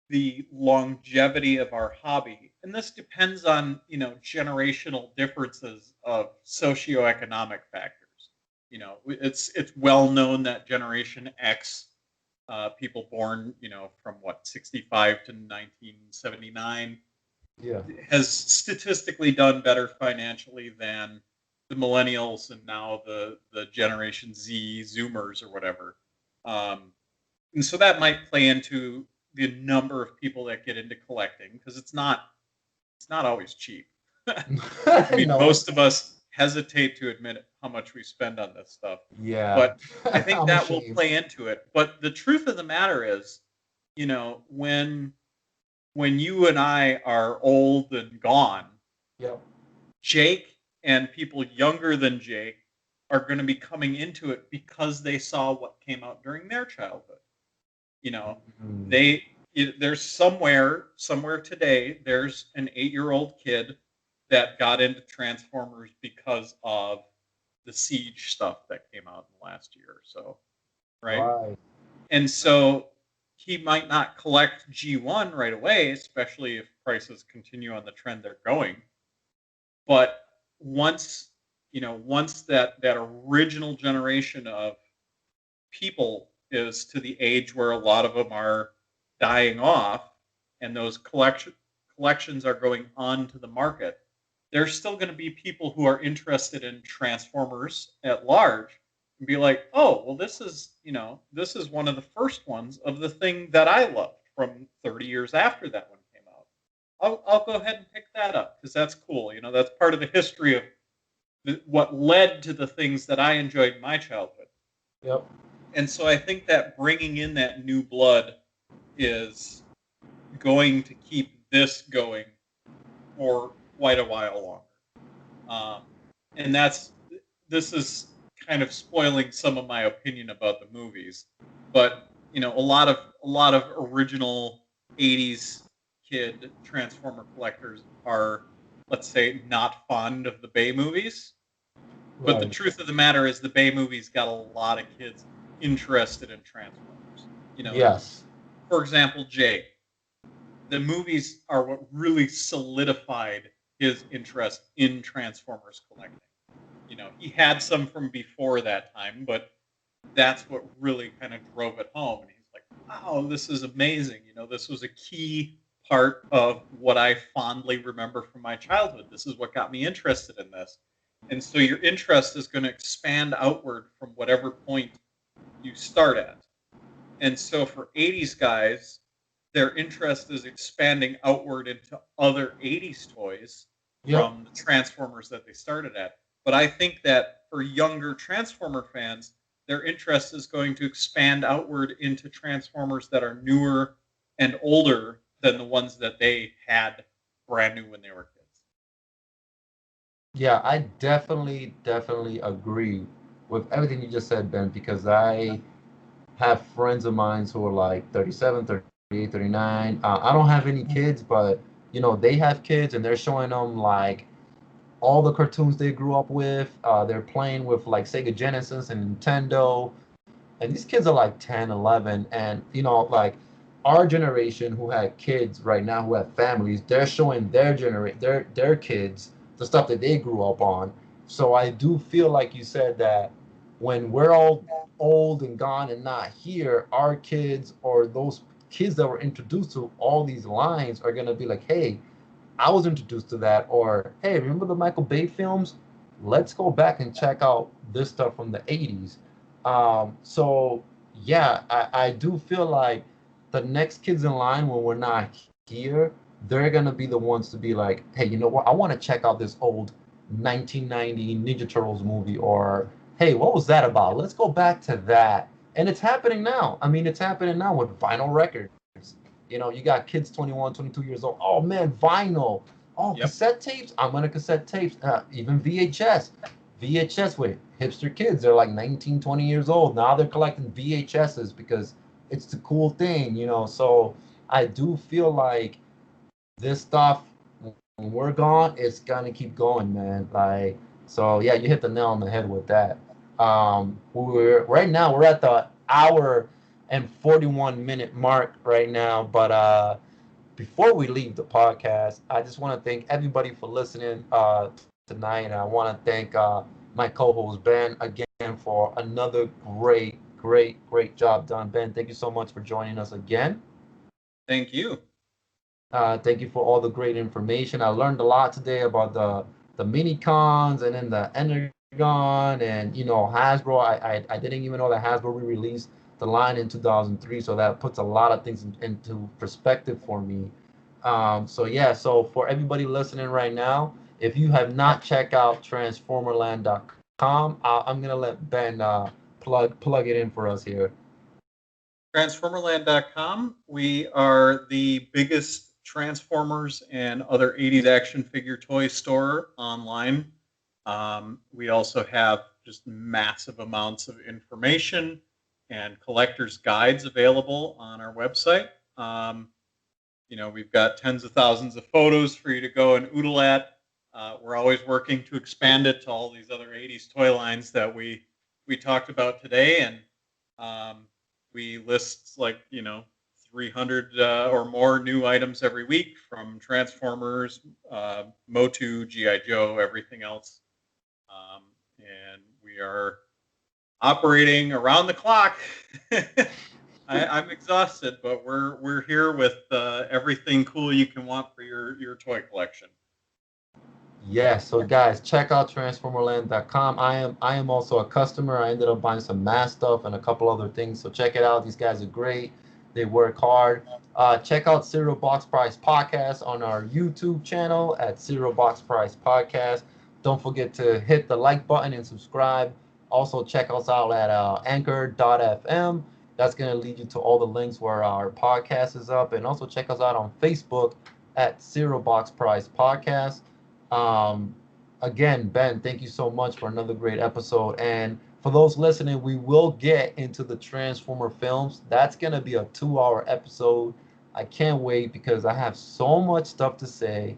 the longevity of our hobby, and this depends on generational differences of socioeconomic factors. It's well known that Generation X, people born from what 65 to 1979, Yeah. has statistically done better financially than the millennials and now the Generation Z Zoomers or whatever. And so that might play into the number of people that get into collecting because it's not always cheap. I mean, No. most of us hesitate to admit how much we spend on this stuff, Yeah. but I think I'm that will ashamed. play into it. But the truth of the matter is, when you and I are old and gone, Yep. Jake and people younger than Jake are going to be coming into it because they saw what came out during their childhood. You know, Mm. there's somewhere today there's an 8-year-old kid that got into Transformers because of the Siege stuff that came out in the last year or so, right? Right. And so he might not collect G1 right away, especially if prices continue on the trend they're going. But once once that original generation of people is to the age where a lot of them are dying off and those collections are going onto the market, there's still going to be people who are interested in Transformers at large and be like, oh, well, this is one of the first ones of the thing that I loved from 30 years after that one came out. I'll go ahead and pick that up because that's cool. That's part of the history of what led to the things that I enjoyed in my childhood. Yep. And so I think that bringing in that new blood is going to keep this going for quite a while longer. And this is kind of spoiling some of my opinion about the movies, but a lot of original '80s kid Transformer collectors are, let's say, not fond of the Bay movies. But the Right. truth of the matter is, the Bay movies got a lot of kids interested in Transformers. Yes. For example, Jake. The movies are what really solidified his interest in Transformers collecting. He had some from before that time, but that's what really kind of drove it home. And he's like, wow, this is amazing. This was a key part of what I fondly remember from my childhood. This is what got me interested in this. And so your interest is going to expand outward from whatever point you start at. And so for 80s guys, their interest is expanding outward into other 80s toys Yep. from the Transformers that they started at. But I think that for younger Transformer fans, their interest is going to expand outward into Transformers that are newer and older than the ones that they had brand new when they were kids. Yeah, I definitely agree with everything you just said, Ben, because I have friends of mine who are like 37, 38, 39. I don't have any kids, but they have kids and they're showing them like all the cartoons they grew up with. They're playing with like Sega Genesis and Nintendo, and these kids are like 10, 11, and like our generation who had kids right now who have families, they're showing their kids the stuff that they grew up on. So I do feel like you said that when we're all old and gone and not here, our kids or those kids that were introduced to all these lines are going to be like, hey, I was introduced to that, or hey, remember the Michael Bay films? Let's go back and check out this stuff from the 80s. So yeah, I do feel like the next kids in line when we're not here, they're gonna be the ones to be like, hey, you know what? I want to check out this old 1990 Ninja Turtles movie, or hey, what was that about? Let's go back to that. And it's happening now. I mean, it's happening now with vinyl records. You got kids 21, 22 years old. Oh man, vinyl. Oh, Yep. cassette tapes. I'm gonna cassette tapes. Even VHS. VHS with hipster kids. They're like 19, 20 years old. Now they're collecting VHSs because it's the cool thing. So I do feel like this stuff, when we're gone, it's gonna keep going, man. Like, so yeah, you hit the nail on the head with that. We're right now we're at the hour and 41-minute mark right now, but before we leave the podcast, I just want to thank everybody for listening tonight, and I want to thank my co-host Ben again for another great job done. Ben, thank you so much for joining us again. Thank you. Thank you for all the great information. I learned a lot today about the mini cons and then the Energon and Hasbro. I didn't even know that Hasbro re-released the line in 2003, so that puts a lot of things into perspective for me. So yeah, so for everybody listening right now, if you have not checked out transformerland.com, I'm gonna let Ben plug it in for us here. Transformerland.com. We are the biggest Transformers and other 80s action figure toy store online. We also have just massive amounts of information and collector's guides available on our website. We've got tens of thousands of photos for you to go and oodle at. We're always working to expand it to all these other 80s toy lines that we talked about today. And we list 300 or more new items every week from Transformers, Motu, GI Joe, everything else. And we are operating around the clock. I'm exhausted, but we're here with everything cool you can want for your toy collection. Yeah, so guys, check out transformerland.com. I am also a customer. I ended up buying some mass stuff and a couple other things. So check it out. These guys are great. They work hard. Check out Cereal Box Price Podcast on our YouTube channel at Cereal Box Price Podcast. Don't forget to hit the like button and subscribe. Also check us out at anchor.fm. That's going to lead you to all the links where our podcast is up. And also check us out on Facebook at Cereal Box Price Podcast. Um, Again, Ben, thank you so much for another great episode. And for those listening, we will get into the Transformer films. That's going to be a 2-hour episode. I can't wait because I have so much stuff to say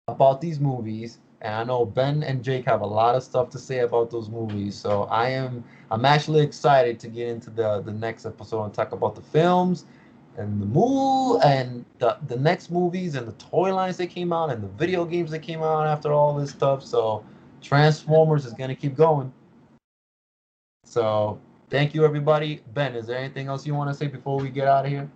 about these movies. And I know Ben and Jake have a lot of stuff to say about those movies. So I'm actually excited to get into the next episode and talk about the films and the next movies and the toy lines that came out and the video games that came out after all this stuff. So Transformers is gonna keep going. So thank you everybody. Ben, is there anything else you want to say before we get out of here?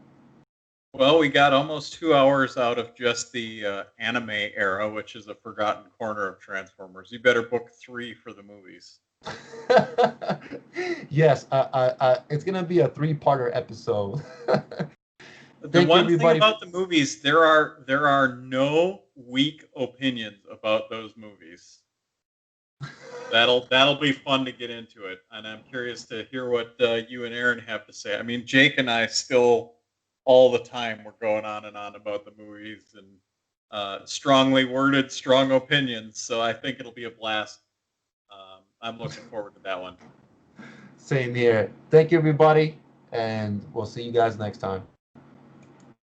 Well, we got almost 2 hours out of just the anime era, which is a forgotten corner of Transformers. You better book 3 for the movies. Yes, it's gonna be a three-parter episode. The Thank you, one thing everybody. about the movies, there are no weak opinions about those movies. That'll be fun to get into it, and I'm curious to hear what you and Aaron have to say. I mean, Jake and I still all the time we're going on and on about the movies and strongly worded, strong opinions. So I think it'll be a blast. I'm looking forward to that one. Same here. Thank you, everybody, and we'll see you guys next time.